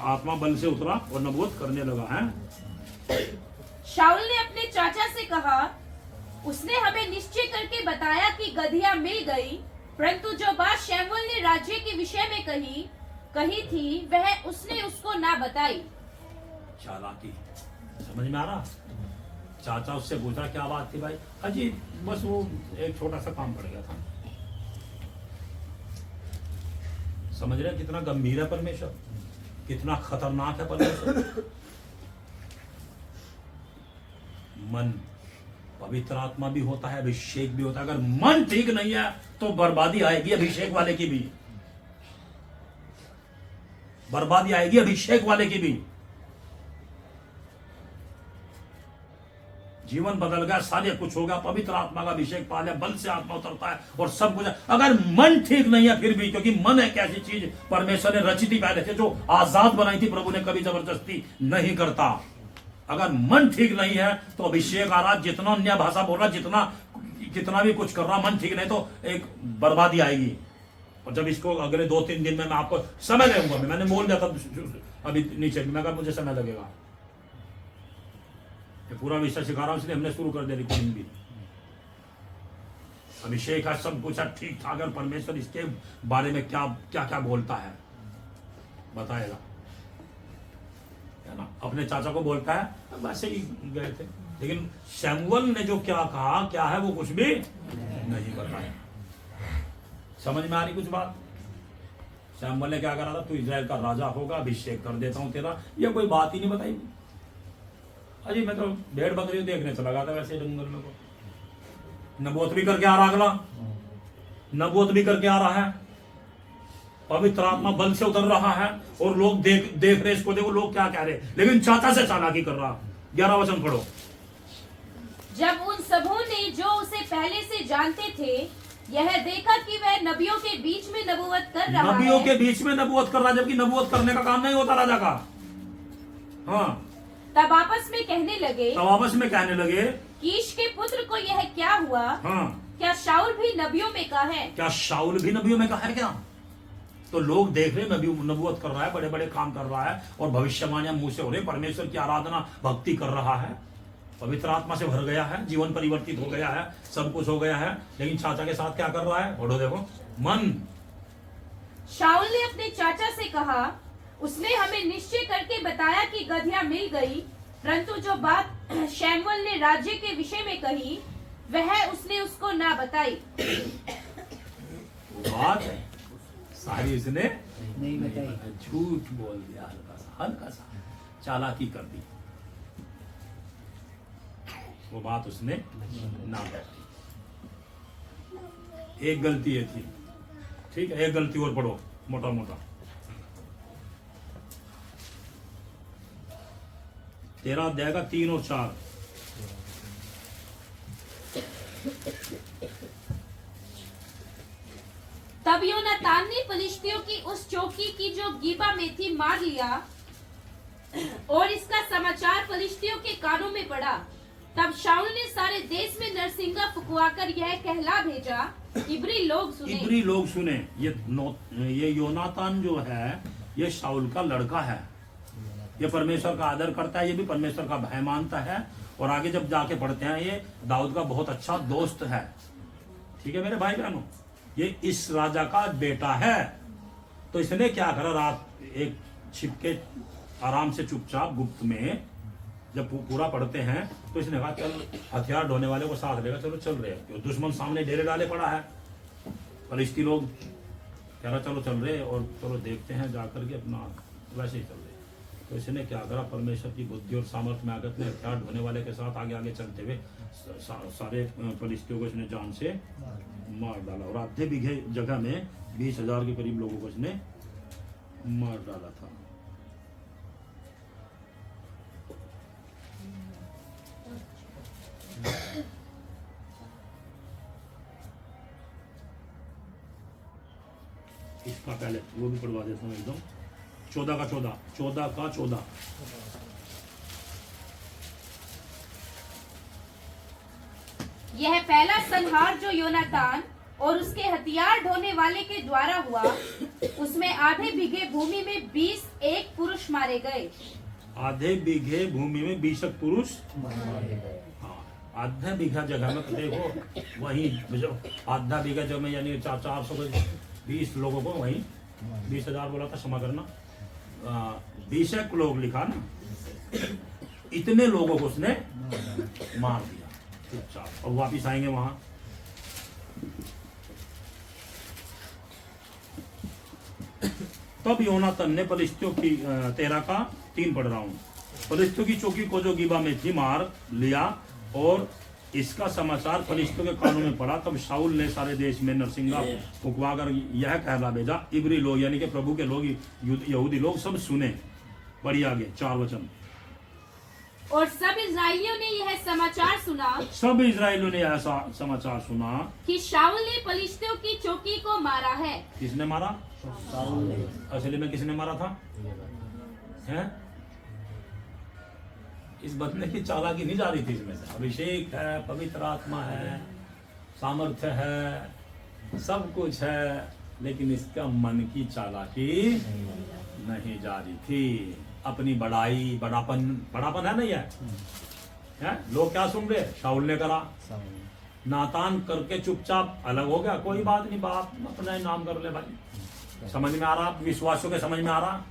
आत्मा बल से उतरा और नबूवत करने लगा है। शाऊल ने अपने चाचा से कहा, उसने हमें निश्चय करके बताया कि गधिया मिल गई, परंतु जो बात शमूएल ने राज्य के विषय में कही थी वह उसने उसको ना बताई। चालाकी समझ में आ रहा? चाचा उससे पूछा क्या बात थी भाई? अजी बस वो एक छोटा सा काम पड़ गया था। समझ रहे कितना गंभीर है परमेश्वर, कितना खतरनाक है परमेश्वर। मन, पवित्र आत्मा भी होता है, अभिषेक भी होता है। अगर मन ठीक नहीं है तो बर्बादी आएगी अभिषेक वाले की भी, बर्बादी आएगी अभिषेक वाले की भी। जीवन बदल गया, सारे कुछ हो गया, पवित्र आत्मा का अभिषेक पा लिया, बल से आत्मा उतरता है और सब कुछ। अगर मन ठीक नहीं है फिर भी, क्योंकि मन एक ऐसी चीज परमेश्वर ने रची थी पहले से, जो आजाद बनाई थी प्रभु ने, कभी जबरदस्ती नहीं करता। अगर मन ठीक नहीं है तो अभिषेक आ रहा, जितना अन्य भाषा बोल रहा, कितना भी कुछ कर रहा, मन ठीक नहीं तो एक बर्बादी आएगी। और जब इसको अगले 2-3 दिन में मैं आपको समय दूंगा, मैंने बोल दिया था अभी नीचे, मैं कहा मुझे समय लगेगा, पूरा विषय सिखा रहा हूं, इसलिए हमने शुरू कर दिया रिकॉर्डिंग भी। अभिषेक है, सब कुछ है ठीक ठाक, और परमेश्वर इसके बारे में क्या क्या क्या बोलता है बताएगा, है ना। अपने चाचा को बोलता है, वैसे ही गए थे, लेकिन शमूएल ने जो क्या कहा क्या है वो कुछ भी नहीं बताया। समझ में आ रही कुछ बात? शमूएल ने क्या करा था, तू इजराइल का राजा होगा, अभिषेक कर देता हूं तेरा, ये कोई बात ही नहीं बताई। अजी मैं तो भेड़ बकरी देखने चला गया था वैसे जंगल में, को नबूवत भी करके आ रहा, अगला नबूवत भी करके आ रहा है, पवित्र आत्मा बल से उतर रहा है, और लोग देख रहे इसको, देखो लोग क्या कह रहे, लेकिन चाचा से चालाकी कर रहा। 11 वचन पढ़ो। जब उन सबों ने जो उसे पहले से जानते थे यह देखा कि वह नबियों के बीच में नबूवत कर रहा है, नबियों के बीच में नबूवत कर रहा है, जबकि नबूवत करने का काम नहीं होता राजा का। हाँ, तब आपस में कहने लगे, कीश के पुत्र को यह क्या हुआ? हाँ, क्या शाऊल भी नबियों में का है? क्या शाऊल भी नबियों में का है क्या? तो लोग देख रहे, नबूवत कर रहा है, बड़े बड़े काम कर रहा है, और भविष्यवाणियां मुंह से हो रही, परमेश्वर की आराधना भक्ति कर रहा है, पवित्र आत्मा से भर गया है, जीवन परिवर्तित हो गया है, सब कुछ हो गया है, लेकिन चाचा के साथ क्या कर रहा है? पढ़ो देखो। मन, शाऊल ने अपने चाचा से कहा, उसने हमें निश्चय करके बताया कि गधिया मिल गई, परंतु जो बात शमूएल ने राज्य के विषय में कही वह उसने उसको ना बताई। बात सारी इसने नहीं बताई, झूठ बोल दिया, हल्का सा चालाकी कर दी, वो बात उसने ना बताई। एक गलती ये थी, ठीक है, एक गलती और पढ़ो मोटा मोटा। तेरा अध्याय का 3 और 4। तब योनातान ने फलिश्तियों की उस चौकी की जो गिबा में थी मार लिया, और इसका समाचार फलिश्तियों के कानों में पड़ा। तब शाऊल ने सारे देश में नरसिंगा फुकवाकर यह कहला भेजा, इब्री लोग सुने। ये योनातान जो है ये शाऊल का लड़का है, ये परमेश्वर का आदर करता है, ये भी परमेश्वर का भय मानता है, और आगे जब जाके पढ़ते हैं ये दाऊद का बहुत अच्छा दोस्त है। ठीक है मेरे भाई बहनों, ये इस राजा का बेटा है। तो इसने क्या करा, रात एक छिपके आराम से चुपचाप गुप्त में, जब पूरा पढ़ते हैं तो इसने कहा चल हथियार ढोने वाले को साथ लेगा, चलो चल रहे, दुश्मन सामने डेरे डाले पड़ा है, फलिश्ती लोग कह रहा चलो चल रहे, और चलो देखते हैं जाकर के अपना, वैसे ही चल रहे। तो इसने क्या करा, परमेश्वर की बुद्धि और सामर्थ्य में आकर अपने हथियार ढोने वाले के साथ आगे आगे चलते हुए सारे फलिश्तियों को इसने जान से मार डाला, और आधे बीघे जगह में 20,000 के करीब लोगों को इसने मार डाला था। इसका पहले वो भी पढ़वा देता हूँ एकदम, 14 का 14। यह पहला संहार जो योनातान और उसके हथियार ढोने वाले के द्वारा हुआ, उसमें आधे बीघे भूमि में 20 एक पुरुष मारे गए। आधे बीघे भूमि में 20 पुरुष, हाँ, आधा बीघा जगह में तो देखो वही जो आधा बीघा जगह में यानी 420 लोगों को वही 20,000 बोला था, क्षमा करना, 20 लोग लिखा ना, इतने लोगों को उसने मार दिया चुपचाप। और वापिस आएंगे वहां। तब योनातन ने फलिश्तियों की 13 का 3 पढ़ रहा हूं, फलिश्तियों की चौकी को जो गिबा में थी मार लिया, और इसका समाचार फलिश्तियों के कानों में पड़ा। तब शाऊल ने सारे देश में नरसिंगा फुकवाकर यह कहला भेजा, इब्री लोग यानी कि प्रभु के लोग, यहूदी लोग सब सुने। बढ़ी आगे 4 वचन। और सब इस्राएलियों ने यह समाचार सुना, सब इस्राएलियों ने ऐसा समाचार सुना कि शाऊल ने फलिश्तियों की चौकी को मारा है। किसने मारा? असली में किसने मारा था? हैं? इस बदले की चालाकी नहीं जा रही थी इसमें से। अभिषेक है, पवित्र आत्मा है, सामर्थ्य है, सब कुछ है, लेकिन इसका मन की चालाकी नहीं जा रही थी। अपनी बड़ाई, बड़ापन है नहीं है? लोग क्या सुन रहे? शाऊल ने करा, नातान करके चुपचाप अलग हो गया, कोई बात नहीं, बाप अपना नाम कर ले भाई। समझ में आ रहा? विश्वासियों के समझ में आ रहा?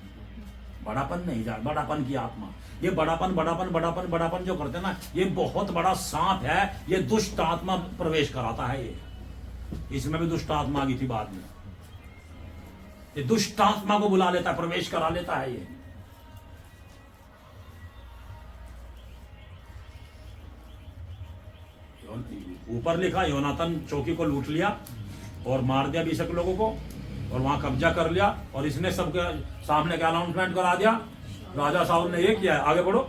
बड़ापन नहीं जा, बड़ापन की आत्मा, ये बड़ापन जो करते हैं ना, ये बहुत बड़ा सांप है, ये दुष्ट आत्मा प्रवेश कराता है। ये इसमें भी दुष्ट आत्मा आ गई थी बाद में, ये दुष्ट आत्मा को बुला लेता है, प्रवेश करा लेता है। ये ऊपर लिखा, योनातन चौकी को लूट लिया और मार दिया 20 लोगों को, और वहां कब्जा कर लिया, और इसने सबके सामने का अनाउंसमेंट करा दिया, राजा शाऊल ने ये किया है। आगे बढ़ो।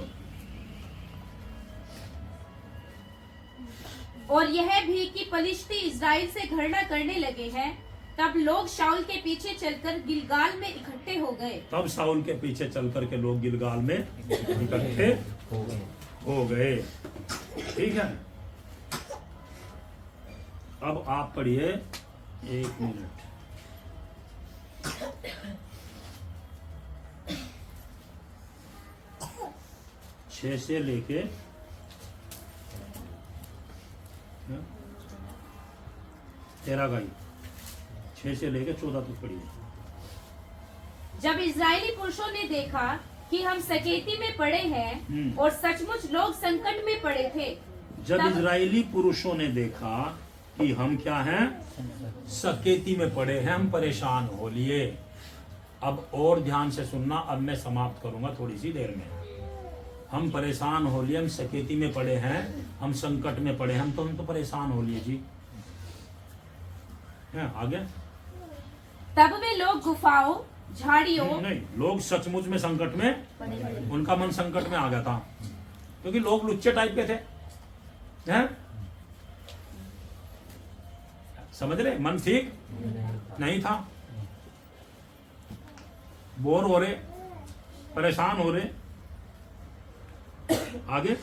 और यह भी कि फलिश्ती इस्राएल से घृणा करने लगे हैं। तब लोग शाऊल के पीछे चलकर गिलगाल में इकट्ठे हो गए। तब शाऊल के पीछे चल करके लोग गिलगाल में इकट्ठे हो गए। ठीक है, अब आप पढ़िए 1 मिनट। छह से लेके 13 का ही, 6 से लेके 14 तक पढ़िए। जब इस्राएली पुरुषों ने देखा कि हम सकेती में पड़े हैं और सचमुच लोग संकट में पड़े थे, जब इजरायली पुरुषों ने देखा कि हम क्या हैं, सकेती में पड़े हैं, हम परेशान हो लिए। अब और ध्यान से सुनना, अब मैं समाप्त करूंगा थोड़ी सी देर में। हम परेशान हो लिए, हम सकेती में पड़े हैं, हम संकट में पड़े हैं, हम तो परेशान हो लिए जी। आगे। तब वे लोग गुफाओं, झाड़ियों, नहीं, लोग सचमुच में संकट में, उनका मन संकट में आ गया था, क्योंकि लोग लुच्चे टाइप के थे, हैं? समझ रहे? मन ठीक नहीं था, बोर हो रहे, परेशान हो रहे। आगे।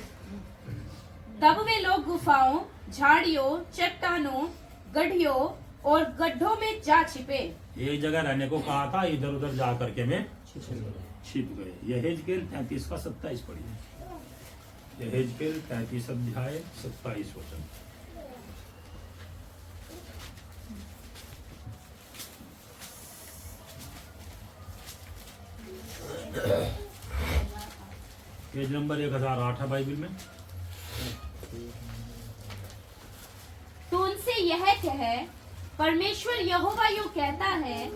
तब वे लोग गुफाओं, झाड़ियों, चट्टानों, गड्ढियों और गड्ढों में जा छिपे। एक जगह रहने को कहा था, इधर उधर जा करके में छिप गए। यहेजकेल 33 का 27 पढ़िए। यहेजकेल 33 अध्याय 27 वचन। पेज नंबर 1008 है बाइबल में। तो उनसे यह कह, परमेश्वर यहोवा यूं कहता है,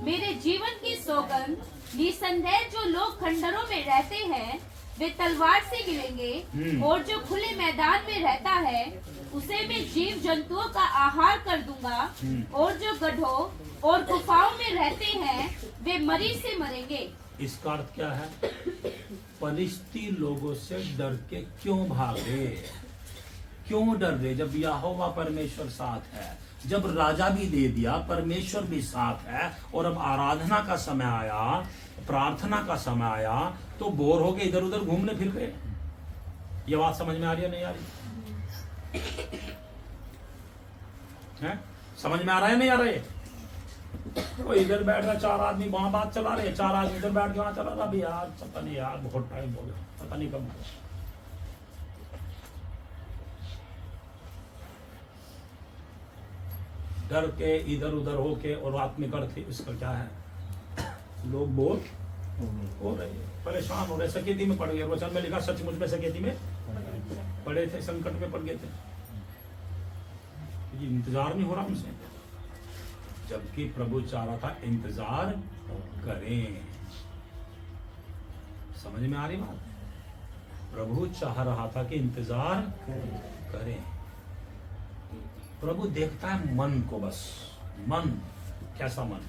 मेरे जीवन की सौगंध, निसंदेह जो लोग खंडरों में रहते हैं वे तलवार से गिरेंगे, और जो खुले मैदान में रहता है उसे मैं जीव जंतुओं का आहार कर दूंगा, और जो गड्ढों और गुफाओं में रहते हैं वे मरी से मरेंगे। इसका अर्थ क्या है? फलिश्ती लोगों से डर के क्यों भागे? क्यों डर रहे? जब यहोवा परमेश्वर साथ है, जब राजा भी दे दिया, परमेश्वर भी साथ है, और अब आराधना का समय आया, प्रार्थना का समय आया, तो बोर हो गए, इधर उधर घूमने फिर गए। ये बात समझ में आ रही है नहीं आ रही है? समझ में आ रहा है नहीं आ रहा है? वो इधर बैठ रहा, 4 आदमी वहां बात चला रहे, 4 आदमी इधर बैठ के वहां चला रहा। अभी यार पता नहीं यार, बहुत टाइम हो गया, पता नहीं कब। डर के इधर उधर होके और आत्मिक अर्थ इसका क्या है? लोग बोल हो रहे हैं, परेशान हो रहे, सकेती में पड़ गए। वचन में लिखा सचमुच में सकेती में पड़े थे, संकट में पड़ गए थे। ये इंतजार नहीं हो रहा हमसे, जबकि प्रभु चाह रहा था इंतजार करें। समझ में आ रही बात? प्रभु चाह रहा था कि इंतजार करें। प्रभु देखता है मन को, बस मन कैसा मन।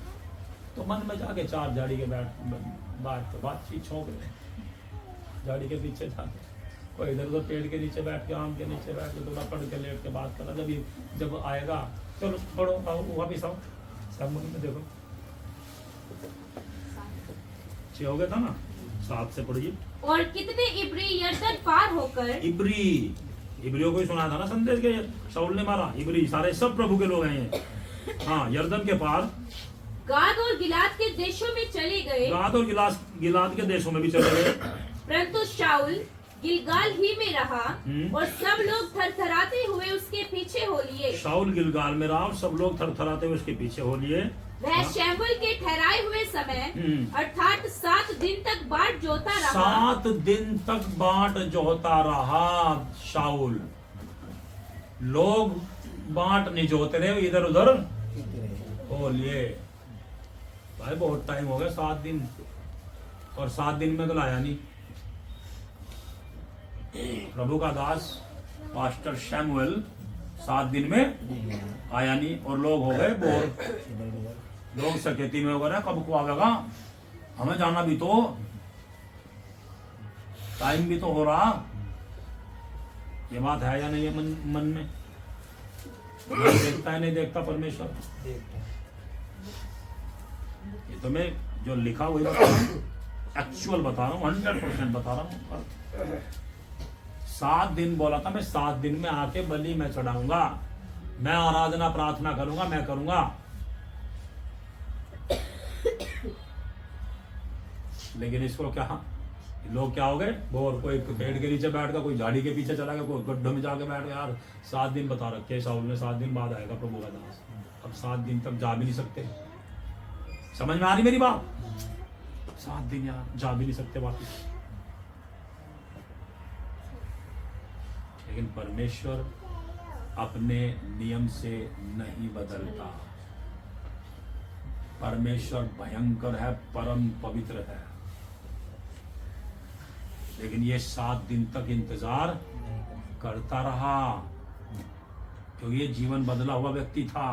तो मन में जाके 4 झाड़ी के बातचीत छोक रहे, झाड़ी के पीछे जाके कोई इधर उधर पेड़ के नीचे बैठ के, आम के नीचे बैठ के थोड़ा पढ़ के लेट के बात करना। जब आएगा चलो पढ़ो, वापिस आओ, सब मन में देखो। 6 हो गया था ना, 7 से पढ़िए। और कितने इब्री यरदन पार होकर, इब्रियों को ही सुना था ना संदेश के, शाऊल ने मारा। इब्री सारे सब प्रभु के लोग हैं ये। हाँ, यरदन के पार गाद और गिलाद के देशों में चले गए। गाद और गिलाद के देशों में भी चले गए। परंतु शाऊल गिलगाल ही में रहा हम्म। और सब लोग थरथराते हुए उसके पीछे हो लिए। शाऊल गिलगाल में रहा और सब लोग थरथराते हुए उसके पीछे हो लिए। वह शमूएल के ठहराए हुए समय अर्थात 7 दिन तक बाट जोता रहा। 7 दिन तक बाट जोता रहा शाऊल। लोग बाट नहीं जोते रहे, इधर उधर हो लिए। भाई बहुत टाइम हो गया, 7 दिन, और 7 दिन में तो लाया नहीं। प्रभु का दास पास्टर शैमुएल 7 दिन में आया नहीं, और लोग हो गए बोर। लोग सकेती में हो गए, कब को आवेगा, हमें जाना भी तो, टाइम भी तो हो रहा। ये बात है या नहीं है मन में? देखता है नहीं देखता परमेश्वर? ये तो मैं जो लिखा वही बता रहा हूँ, एक्चुअल बता रहा हूँ, 100% बता रहा हूँ। 7 दिन बोला था, मैं 7 दिन में आके बलि मैं चढ़ाऊंगा, मैं आराधना प्रार्थना करूंगा, मैं करूंगा। लेकिन इसको क्या, लोग क्या हो गए बोर। कोई पेड़ के नीचे बैठ गया, कोई झाड़ी के पीछे चला गया, कोई गड्ढों में जाके बैठ गया। यार 7 दिन बता रखे शाऊल ने, 7 दिन बाद आएगा प्रभु का दास। अब 7 दिन तक जा भी नहीं सकते। समझ में आ रही मेरी बात? 7 दिन यार जा भी नहीं सकते वापिस। लेकिन परमेश्वर अपने नियम से नहीं बदलता। परमेश्वर भयंकर है, परम पवित्र है। लेकिन ये 7 दिन तक इंतजार करता रहा, क्योंकि ये जीवन बदला हुआ व्यक्ति था।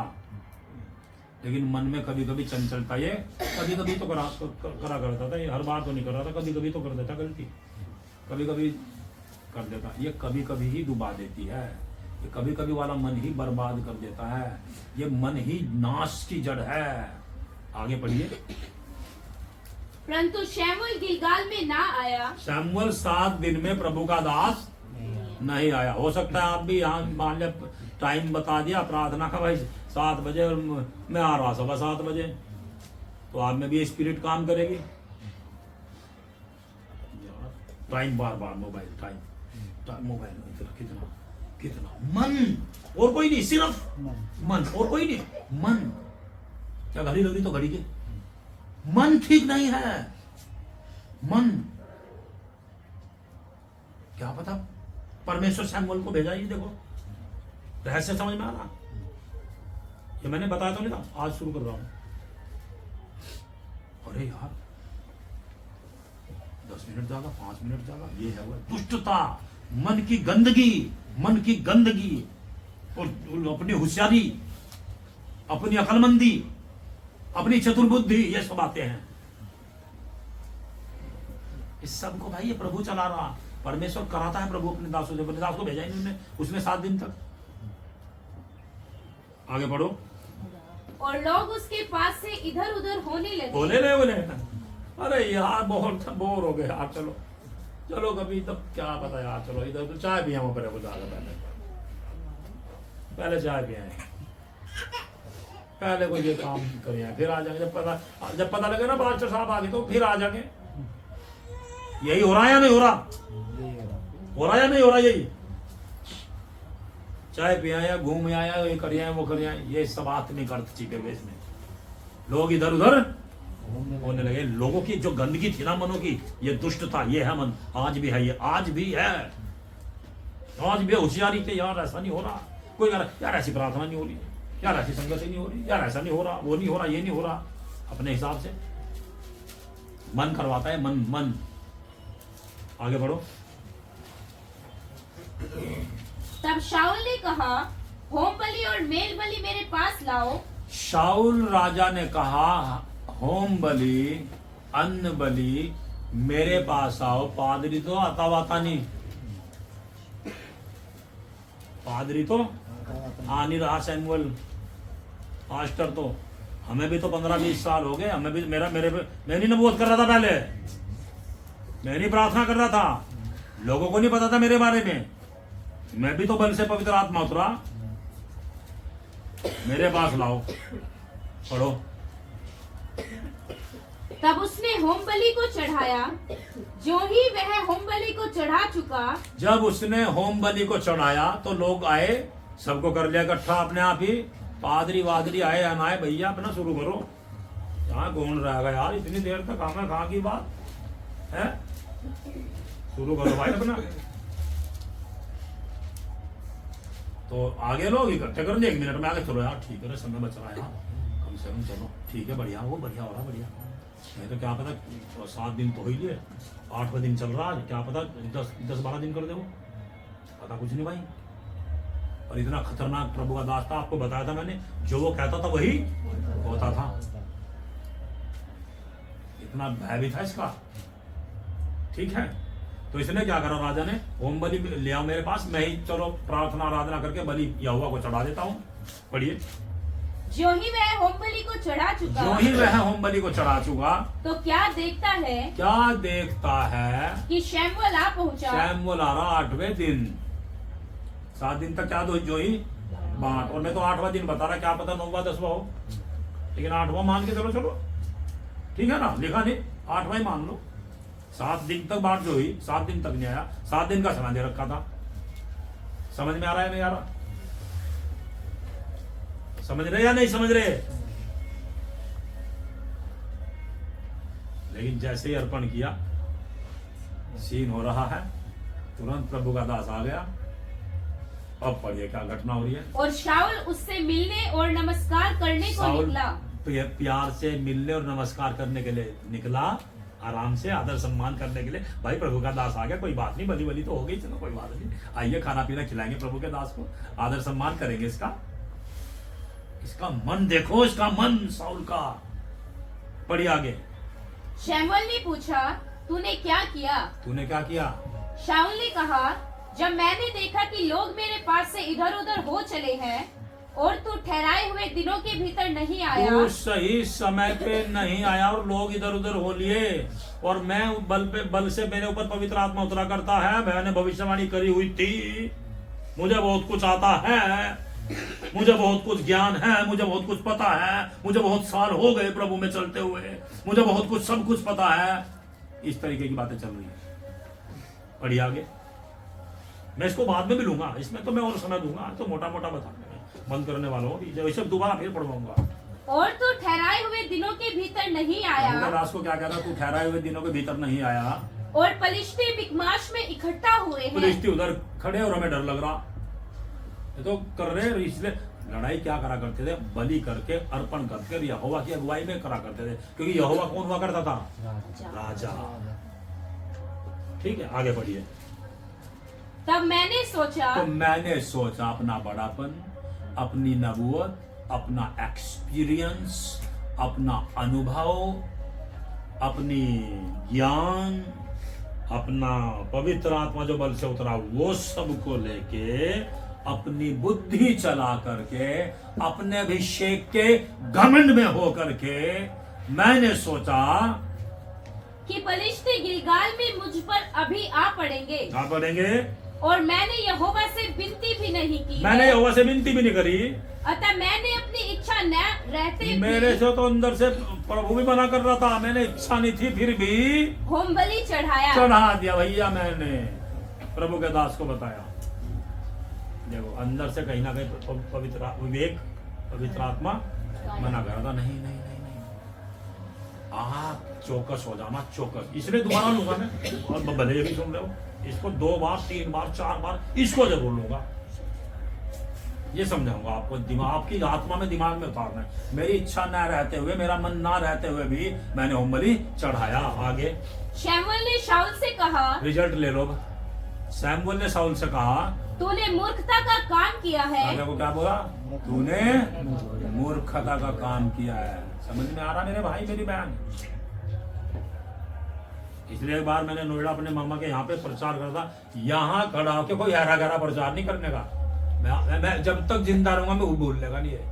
लेकिन मन में कभी कभी चंचलता, ये कभी कभी तो करा करता था, ये हर बार तो नहीं कर रहा था, कभी कभी तो कर देता गलती, कभी कभी कर देता। ये कभी कभी ही डुबा देती है, ये कभी कभी वाला मन ही बर्बाद कर देता है। ये मन ही नाश की जड़ है। आगे पढ़िए। परंतु शमूएल गिलगाल में ना आया। शमूएल 7 दिन में प्रभु का दास नहीं आया। हो सकता है आप भी यहाँ मान लिया, टाइम बता दिया प्रार्थना का, भाई 7 बजे, और मैं आ रहा 7:15 बजे, तो आप में भी स्पिरिट काम करेगी। टाइम बार बार मोबाइल, टाइम मोबाइल, कितना कितना मन, और कोई नहीं, सिर्फ मन, और कोई नहीं, मन। क्या घड़ी लग रही तो घड़ी के, मन ठीक नहीं है। मन, क्या पता परमेश्वर शमूएल को भेजा ही। देखो रहस्य समझ में आ रहा? ये मैंने बताया तो नहीं था, आज शुरू कर रहा हूं। अरे यार 10 मिनट जागा, 5 मिनट जागा, ये है वो दुष्टता, मन की गंदगी, और अपनी होशियारी, अपनी अकलमंदी, अपनी चतुर्बुद्धि, ये सब बातें हैं। इस सब को भाई ये प्रभु चला रहा, परमेश्वर कराता है। प्रभु अपने दासों से, अपने दास को भेजा ही नहीं उसने 7 दिन तक। आगे पढ़ो। और लोग उसके पास से इधर उधर होने लगे। बोले अरे यार बहुत बोर हो गए यार, चलो कभी तब क्या पता यार, चलो इधर तो चाय पिया, पहले चाय पिए। पहले कोई ये काम करें फिर आ जाएंगे। जब पता लगे ना पास्टर साहब आ गए तो फिर आ जाएंगे। यही हो रहा है या नहीं हो रहा? हो रहा या नहीं हो रहा? यही चाय पिया या घूम आया, ये कर आए वो कर आए, ये सब बात नहीं करते चीपे बेच में। लोग इधर उधर होने लगे। लोगों की जो गंदगी थी ना मनों की, ये दुष्टता, ये है मन, आज भी है, ये आज भी है, आज भी होशियारी थे यार। ऐसा नहीं हो रहा। कोई कह रहा यार ऐसी प्रार्थना नहीं हो रही, यार ऐसी संगत नहीं हो रही, यार ऐसा नहीं हो रहा, वो नहीं हो रहा, ये नहीं हो रहा। अपने हिसाब से मन करवाता है, मन। आगे बढ़ो। तब शाऊल ने कहा, होम बलि और मेल बलि मेरे पास लाओ। शाऊल राजा ने कहा, होम बलि अन्न बलि मेरे पास आओ। पादरी तो आता वाता नहीं, पादरी तो आ नहीं रहा। सैमुअल पास्टर तो, हमें भी तो 15-20 साल हो गए, हमें भी मैं नहीं नबूवत कर रहा था पहले, मैं नहीं प्रार्थना कर रहा था, लोगों को नहीं पता था मेरे बारे में। मैं भी तो बल से पवित्र आत्मा उतरा। मेरे पास लाओ, पढ़ो। तब उसने होम बलि को चढ़ाया। जो ही वह होम बलि को चढ़ा चुका, जब उसने होम बलि को चढ़ाया तो लोग आए, सबको कर लिया इकट्ठा अपने आप ही। पादरी वादरी आए या ना आए, भैया अपना शुरू करो। यहाँ कौन रहेगा यार इतनी देर तक, हमें कहाँ की बात है, शुरू करो भाई अपना। तो आगे लोग इकट्ठे कर लिया, 1 मिनट में आगे चलो यार, ठीक है समय बच रहा है यार, कम से कम चलो, ठीक है बढ़िया, वो बढ़िया हो रहा, बढ़िया। नहीं तो क्या पता 7 दिन तो हो ही लिए, 8वां दिन चल रहा है, क्या पता 10-12 दिन कर दे वो, पता कुछ नहीं भाई। और इतना खतरनाक प्रभु का दास था, आपको बताया था मैंने, जो वो कहता था वही होता था। इतना भय भी था इसका, ठीक है। तो इसने क्या करा, राजा ने होम बलि ले आओ मेरे पास, मैं ही चलो प्रार्थना आराधना करके बलि यहोवा को चढ़ा देता हूँ। पढ़िए। जो ही वह होम बलि को चढ़ा चुका, जो ही वह होम बलि को चढ़ा चुका, तो क्या देखता है, क्या देखता है कि शैमुएल आ पहुंचा। शैमुएल आ रहा 8वें दिन। 7 दिन तक क्या दो जो ही बात, और मैं तो 8वां दिन बता रहा, क्या पता 9वां 10वां हो, लेकिन 8वां मान के चलो, ठीक है ना, लिखा नहीं 8वां ही मान लो। 7 दिन तक बात जो हुई, 7 दिन तक नहीं आया, 7 दिन का समय दे रखा था। समझ में आ रहा है नहीं आ रहा? समझ रहे या नहीं समझ रहे? लेकिन जैसे ही अर्पण किया, सीन हो रहा है, तुरंत प्रभु का दास आ गया। अब पढ़िए क्या घटना हो रही है। और शाऊल उससे मिलने और नमस्कार करने को शाऊल निकला। प्यार से मिलने और नमस्कार करने के लिए निकला, आराम से आदर सम्मान करने के लिए। भाई प्रभु का दास आ गया, कोई बात नहीं, बलि बलि तो हो गई, चलो कोई बात नहीं, आइए खाना पीना खिलाएंगे प्रभु के दास को, आदर सम्मान करेंगे इसका। इसका मन देखो, इसका मन शाऊल का। पढ़िए आगे। शैमुएल ने पूछा, तूने क्या किया? तूने क्या किया? शाऊल ने कहा, जब मैंने देखा कि लोग मेरे पास से इधर उधर हो चले हैं और तू ठहराए हुए दिनों के भीतर नहीं आया, तू सही समय पे नहीं आया और लोग इधर उधर हो लिए, और मैं बल से मेरे ऊपर पवित्र आत्मा उतरा करता है, मैंने भविष्यवाणी करी हुई थी, मुझे बहुत कुछ आता है, मुझे बहुत कुछ ज्ञान है, मुझे बहुत कुछ पता है, मुझे बहुत साल हो गए प्रभु में चलते हुए, मुझे बहुत कुछ सब कुछ पता है। इस तरीके की बातें चल रही है। पढ़िए आगे। मैं इसको बाद में भी लूंगा, इसमें तो मैं और समय दूंगा, तो मोटा मोटा बता बंद करने वालों वैसे दोबारा फिर पढ़वाऊंगा। और तू ठहराए हुए दिनों के भीतर नहीं आया। दास को क्या कहता, तू ठहराए हुए दिनों के भीतर नहीं आया, और पलिश्ती मिकमाश में इकट्ठा हुए हैं। पलिश्ती उधर खड़े और हमें डर लग रहा, ये तो कर रहे, इसलिए लड़ाई क्या करा करते थे, बलि करके अर्पण करके यहोवा की अगुवाई में करा करते थे, क्योंकि यहोवा कौन हुआ करता था? राजा। ठीक है आगे बढ़िए। तब मैंने सोचा, तो मैंने सोचा अपना बड़ापन, अपनी नबूवत, अपना एक्सपीरियंस, अपना अनुभव, अपनी ज्ञान, अपना पवित्र आत्मा जो बल से उतरा, वो सब को लेके अपनी बुद्धि चला करके, अपने अभिषेक के घमंड में हो करके मैंने सोचा कि पलिश्ती गिलगाल में मुझ पर अभी आ पड़ेंगे। क्या पढ़ेंगे? और मैंने यहोवा से विनती भी नहीं की मैंने है। यहोवा से विनती भी नहीं करी। अतः मैंने अपनी इच्छा न रहते मेरे भी से तो अंदर से प्रभु भी मना कर रहा था, मैंने इच्छा नहीं थी, फिर भी होम बलि चढ़ाया। चढ़ा दिया भैया। मैंने प्रभु के दास को बताया, देखो अंदर से कहीं ना कहीं पवित्र विवेक, पवित्र आत्मा मना कर रहा था, नहीं नहीं नहीं नहीं, आप चौकस हो जाना, चौकस। इसलिए दोबारा लूंगा मैं, और भले ये भी सुन रहे हो, इसको 2 बार 3 बार 4 बार इसको जरूर लूंगा, ये समझाऊंगा आपको। दिमाग, आपकी आत्मा में, दिमाग में उतारना है। मेरी इच्छा ना रहते हुए, मेरा मन ना रहते हुए भी मैंने होम बलि चढ़ाया। आगे शमूएल ने शाऊल से कहा, रिजल्ट ले लो। सैमुअल ने शाऊल से कहा, तूने मूर्खता का काम किया है। आगे को क्या बोला? तूने मूर्खता का काम किया है। समझ में आ रहा मेरे भाई, मेरी बहन? इसलिए एक बार मैंने नोएडा अपने मामा के यहाँ पे प्रचार करा था, यहाँ खड़ा होकर कोई हरा गहरा प्रचार नहीं करने का। मैं जब तक जिंदा रहूंगा मैं वो बोलने का नहीं है,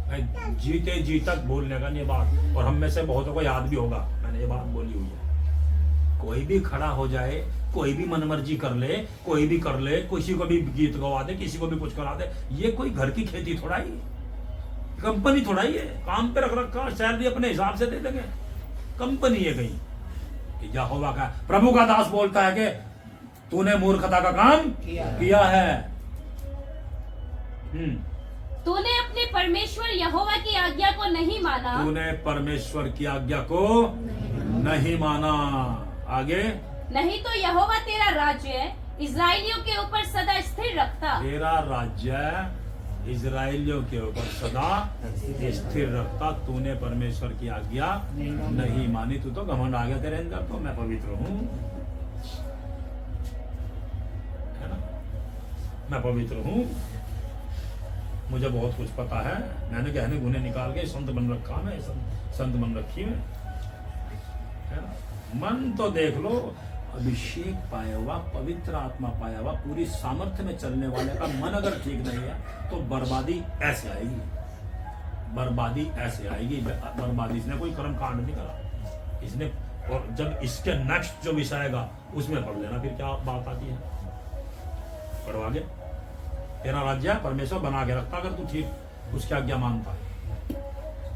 मैं जीते जी तक बोलने का नहीं है बात। और हम में से बहुतों को याद भी होगा, मैंने ये बात बोली हुई है। कोई भी खड़ा हो जाए, कोई भी मनमर्जी कर ले, कोई भी कर ले, किसी को भी गीत गवा दे, किसी को भी कुछ करा दे, ये कोई घर की खेती थोड़ा ही, कंपनी थोड़ा ही है। काम पे रख रखा, सैलरी अपने हिसाब से दे देंगे, कंपनी है कहीं। यहोवा का, प्रभु का दास बोलता है कि तूने मूर्खता का काम किया है। तूने अपने परमेश्वर यहोवा की आज्ञा को नहीं माना। तूने परमेश्वर की आज्ञा को नहीं माना। आगे, नहीं तो यहोवा तेरा राज्य इस्राएलियों के ऊपर सदा स्थिर रखता। तेरा राज्य इस्राएलियों के ऊपर सदा स्थिर रखता। तूने परमेश्वर की आज्ञा नहीं मानी। तू तो घमंड आ गया तेरे अंदर, तो मैं पवित्र हूँ, है ना? मैं पवित्र हूँ, मुझे बहुत कुछ पता है, मैंने गहने गुने निकाल के संत बन रखा, मैं संत बन रखी है ना? मन तो देख लो, अभिषेक पाया हुआ, पवित्र आत्मा पाया हुआ, पूरी सामर्थ्य में चलने वाले का मन अगर ठीक नहीं है तो बर्बादी ऐसे आएगी, बर्बादी ऐसे आएगी। बर्बादी, इसने कोई कर्म कांड नहीं करा इसने। और जब इसके नेक्स्ट जो विषय आएगा उसमें पढ़ लेना फिर क्या बात आती है। पढ़ो आगे। तेरा राज्य परमेश्वर बना के रखता अगर तू ठीक उसकी आज्ञा मानता है।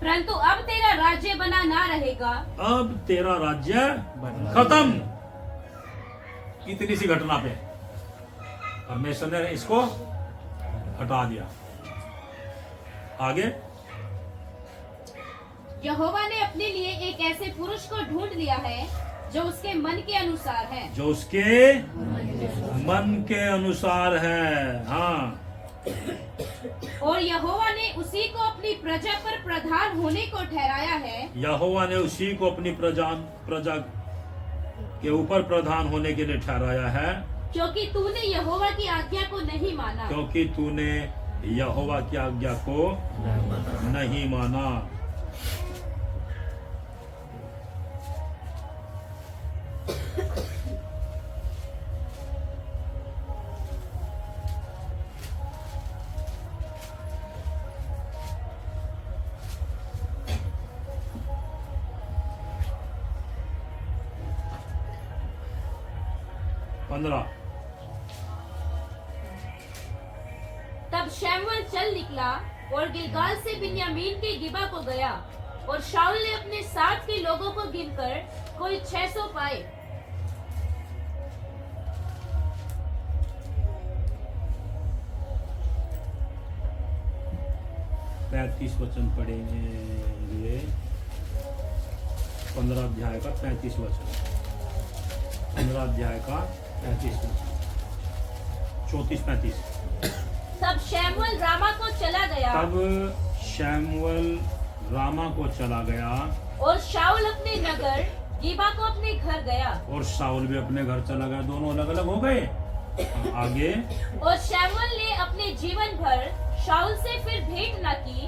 परंतु अब तेरा राज्य बना ना रहेगा। अब तेरा राज्य खत्म। इतनी सी घटना पे परमेश्वर ने इसको हटा दिया। आगे, यहोवा ने अपने लिए एक ऐसे पुरुष को ढूंढ लिया है जो उसके मन के अनुसार है। जो उसके मन के अनुसार है। हाँ, और यहोवा ने उसी को अपनी प्रजा पर प्रधान होने को ठहराया है। यहोवा ने उसी को अपनी प्रजा के ऊपर प्रधान होने के लिए ठहराया है, क्योंकि तूने यहोवा की आज्ञा को नहीं माना। क्योंकि तूने यहोवा की आज्ञा को नहीं माना। तब शमूएल चल निकला और गिलगाल से बिन्यामीन के गिबा को गया, और शाऊल ने अपने साथ के लोगों को गिनकर कोई 600 पाए। वचन पढ़ेंगे, 15 अध्याय का 35 वचन, 15 अध्याय का 35 वचन, 34-35। तब शमूएल रामा को चला गया। तब शमूएल रामा को चला गया, और शाऊल अपने नगर गिबा को अपने घर गया। और शाऊल भी अपने घर चला गया। दोनों अलग अलग हो गए। आगे, और शमूएल ने अपने जीवन भर शाऊल से फिर भेंट न की,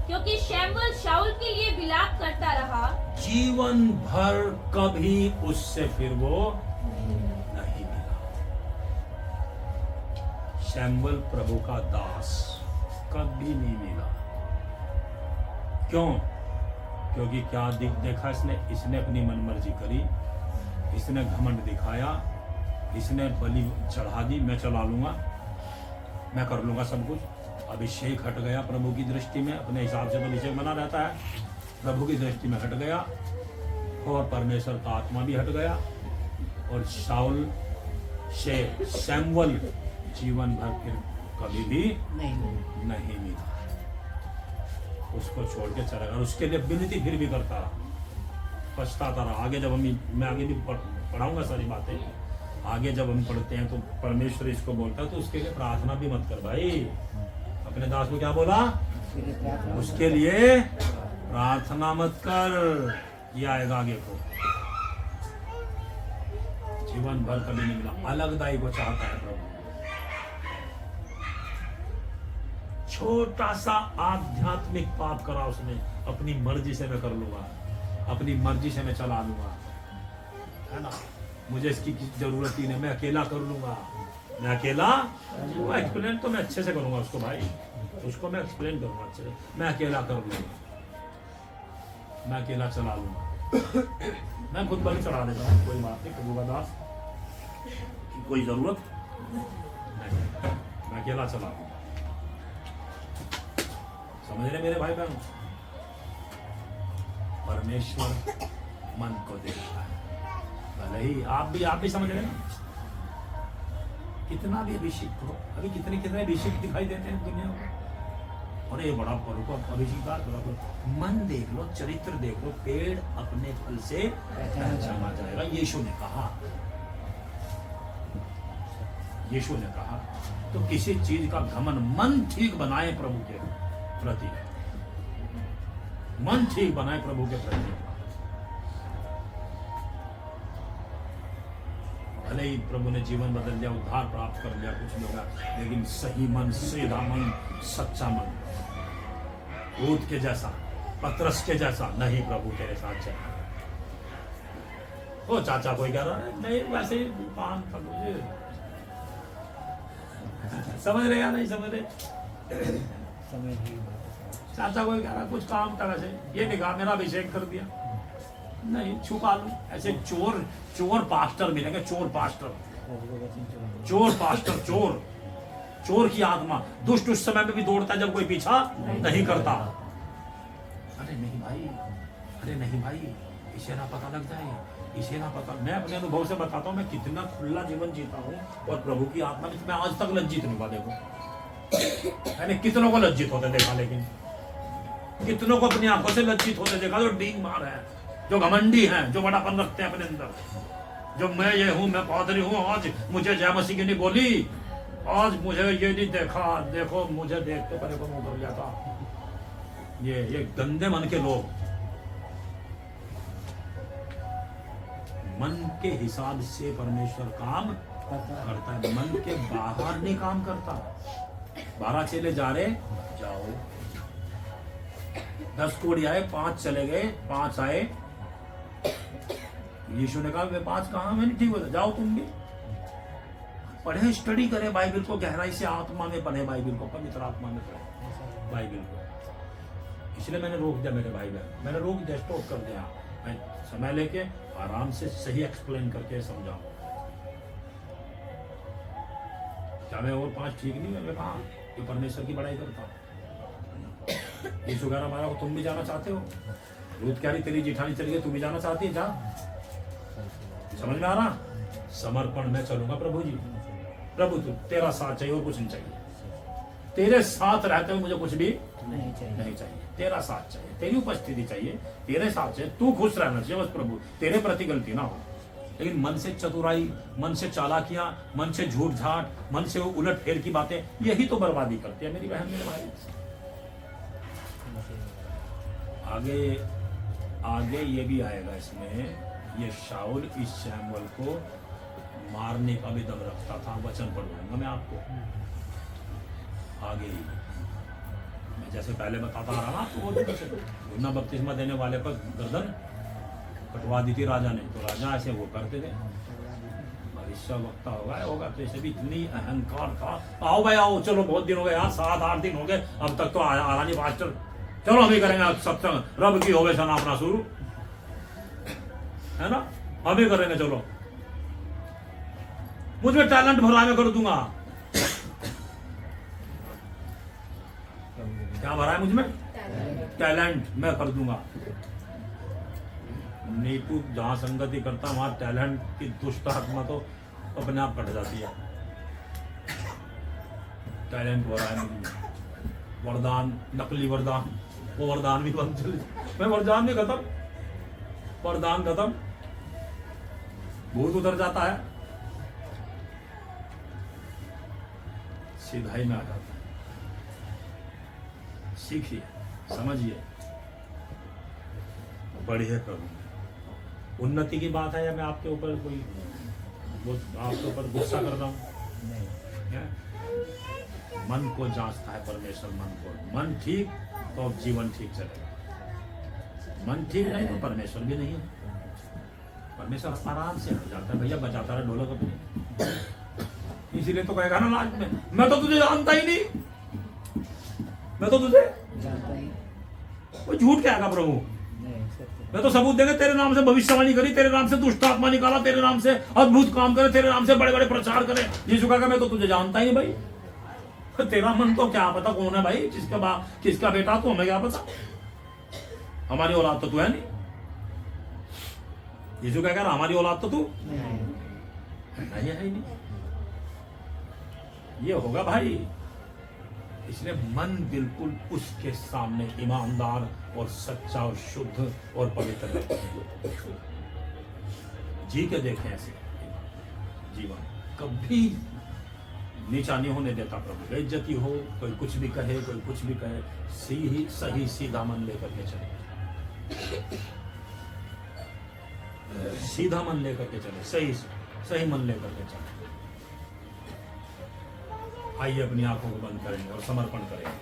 क्योंकि शमूएल शाऊल के लिए विलाप करता रहा। जीवन भर कभी उससे फिर वो नहीं मिला। शमूएल प्रभु का दास कभी नहीं मिला। क्यों? क्योंकि क्या देखा इसने अपनी मनमर्जी करी, इसने घमंड दिखाया, इसने बलि चढ़ा दी, मैं चला लूंगा, मैं कर लूंगा सब कुछ। अभिषेक हट गया प्रभु की दृष्टि में, अपने हिसाब से तो अभिषेक बना रहता है, प्रभु की दृष्टि में हट गया, और परमेश्वर का आत्मा भी हट गया, और शाऊल से शैमुएल जीवन भर फिर कभी भी नहीं मिला, उसको छोड़ के चला गया। उसके लिए विनती फिर भी करता रहा, पछताता रहा। आगे जब मैं आगे भी पढ़ाऊंगा सारी बातें, आगे जब हम पढ़ते हैं तो परमेश्वर इसको बोलता है तो उसके लिए प्रार्थना भी मत कर भाई। अपने दास को क्या बोला? उसके लिए प्रार्थना मत कर, ये आएगा आगे को। जीवन भर कभी नहीं मिला, अलगदाई को चाहता है प्रभु। छोटा सा आध्यात्मिक पाप करा उसने, अपनी मर्जी से मैं कर लूंगा, अपनी मर्जी से मैं चला लूंगा, है ना, मुझे इसकी जरूरत ही नहीं, मैं अकेला कर लूंगा, मैं अकेला। वो एक्सप्लेन तो मैं अच्छे से करूंगा उसको भाई, उसको मैं एक्सप्लेन करूंगा अच्छे से, मैं अकेला कर लूंगा, मैं अकेला चला लूंगा, मैं खुद बलि चढ़ा देता हूँ, कोई बात नहीं प्रभु का दास, कोई जरूरत नहीं, मैं अकेला चला लूंगा। समझ रहे मेरे भाई बहन? परमेश्वर मन को देखता है, भले ही आप भी समझ रहे ना। कितना भी अभिषेक हो, अभी कितने अभिषेक दिखाई देते हैं दुनिया में, और ये बड़ा अभिषेक, मन देख लो, चरित्र देख लो, पेड़ अपने फल से पहचाना जाएगा, यीशु ने कहा, यीशु ने कहा। तो किसी चीज का घमन, मन ठीक बनाए प्रभु के प्रति, मन ठीक बनाए प्रभु के प्रति। भले ही प्रभु ने जीवन बदल दिया, उद्धार प्राप्त कर लिया कुछ लोग, लेकिन सही मन, सीधा मन, सच्चा मन, दूत के जैसा, पतरस के जैसा नहीं प्रभु तेरे साथ चला। ओ चाचा कोई कह रहा है नहीं वैसे ही पान कर मुझे, समझ रहे या नहीं समझ रहे? चाचा कोई कह रहा कुछ काम था वैसे, ये निकाह मेरा अभिषेक कर दिया, नहीं छुपा लूं। ऐसे चोर पास्टर मिलेंगे, चोर पास्टर, चोर की आत्मा, दुष्ट उस समय में भी दौड़ता है जब कोई पीछा नहीं करता। अरे नहीं भाई, इसे ना पता लग जाए, इसे ना पता। मैं अपने अनुभव से बताता हूँ, मैं कितना खुला जीवन जीता हूँ, और प्रभु की आत्मा में मैं आज तक लज्जित नहीं हुआ। देखो मैंने कितनों को लज्जित होते देखा, लेकिन कितनों को अपनी आंखों से लज्जित होते देखा, जो डींग मार है, जो घमंडी हैं, जो बड़ापन रखते हैं अपने अंदर, जो मैं ये हूं, मैं पादरी हूं, आज मुझे जय मसीह की नहीं बोली, आज मुझे ये नहीं देखा, देखो मुझे देखते पहले को मुंह कर जाता। ये गंदे मन के लोग, मन के हिसाब से परमेश्वर काम करता है, मन के बाहर नहीं काम करता। 12 चेले जा रहे, जाओ, 10 कोड़ी आए, 5 चले गए, 5 आए, यीशु ने कहा वे 5 कहाँ, मैंने ठीक होता, जाओ तुम भी पढ़े, स्टडी करें बाइबल को, गहराई से आत्मा में पढ़े बाइबल को, पवित्र आत्मा में पढ़े बाइबल को। इसलिए मैंने रोक दिया मेरे भाई बहन, मैंने रोक दिया, स्टॉप कर दिया, मैं समय लेके आराम से सही एक्सप्लेन करके समझाऊं। क्या मैं और 5 ठीक नहीं, मैं कहा कि परमेश्वर की बड़ाई करता हूं। यीशु कह रहा हमारा, तुम भी जाना चाहते हो? रूत कह रही तेरी जिठानी चली गई, तू भी जाना चाहती है, जा। समझ में आ रहा? समर्पण में चलूंगा प्रभु जी, प्रभु तू तेरा साथ चाहिए और कुछ नहीं चाहिए, तेरे साथ रहते हुए मुझे कुछ भी नहीं चाहिए, तेरा साथ चाहिए, तेरी उपस्थिति चाहिए, तेरे साथ चाहिए, तू खुश रहना चाहिए बस प्रभु, तेरे प्रति गलती ना हो। लेकिन मन से चतुराई, मन से चालाकियां, मन से झूठ झाट, मन से उलट फेर की बातें, यही तो बर्बादी करती है मेरी बहन मेरे भाई। आगे ये भी आएगा इसमें, ये शाऊल इस शैमुएल को मारने का भी दम रखता था, वचन पढ़ूंगा मैं आपको आगे ही। मैं जैसे पहले बताता आ रहा तो वो बपतिस्मा देने वाले पर गर्दन कटवा दी थी राजा ने, तो राजा ऐसे वो करते थे। भविष्य वक्ता होगा तो ऐसे भी इतनी अहंकार था, आओ भाई आओ, चलो बहुत दिन हो गए यार, 7-8 दिन हो गए, अब तक तो आया नहीं पास्टर, चलो हम ही करेंगे सत्संग, रब की होवे सना अपना शुरू, है ना, हम ही करेंगे, चलो मुझमें टैलेंट भरा है, मैं कर दूंगा। क्या भरा है मुझमें? टैलेंट, मैं कर दूंगा। नीतू जहां संगति करता वहां टैलेंट की दुष्ट आत्मा तो अपने आप कट जाती है। टैलेंट भरा है मुझमें, वरदान, नकली वरदान, वो वरदान भी बंद चले, मैं वरदान भी खत्म, वरदान खत्म, भूत उतर जाता है, सीधाई में आ जाता है। सीखिए, समझिए, बढ़िए प्रभु। उन्नति की बात है या मैं आपके ऊपर कोई आपके ऊपर गुस्सा कर रहा हूं? मन को जांचता है परमेश्वर, मन को। मन ठीक तो अब जीवन ठीक चलेगा, मन ठीक नहीं तो परमेश्वर भी नहीं है। परमेश्वर आराम से हट जाता है, भैया बजाता रहा ढोलक अपनी। इसीलिए तो कहेगा ना लास्ट में, मैं तो तुझे जानता ही नहीं, मैं तो तुझे कोई झूठ कहेगा प्रभु। मैं तो सबूत देंगे, तेरे नाम से भविष्यवाणी करी, तेरे नाम से दुष्ट आत्मा निकाला, तेरे नाम से अद्भुत काम करे, तेरे नाम से बड़े बड़े प्रचार करे। यीशु कहेगा मैं तो तुझे जानता ही नहीं भाई। तेरा मन तो क्या पता कौन है भाई, किसका बेटा तो हमें क्या पता, हमारी औलाद तो तू है नहीं। यीशु कहेगा हमारी औलाद तो तू नहीं है ही नहीं। ये होगा भाई। इसलिए मन बिल्कुल उसके सामने ईमानदार और सच्चा और शुद्ध और पवित्र रखें। जी के देखें ऐसे जीवन, कभी नीचा नहीं होने देता प्रभु। बेइज्जती हो, कोई कुछ भी कहे, कोई कुछ भी कहे, सही सीधा मन लेकर के चले, सीधा मन लेकर के चले, सही मन लेकर के चले। आइए अपनी आंखों को बंद करेंगे और समर्पण करेंगे।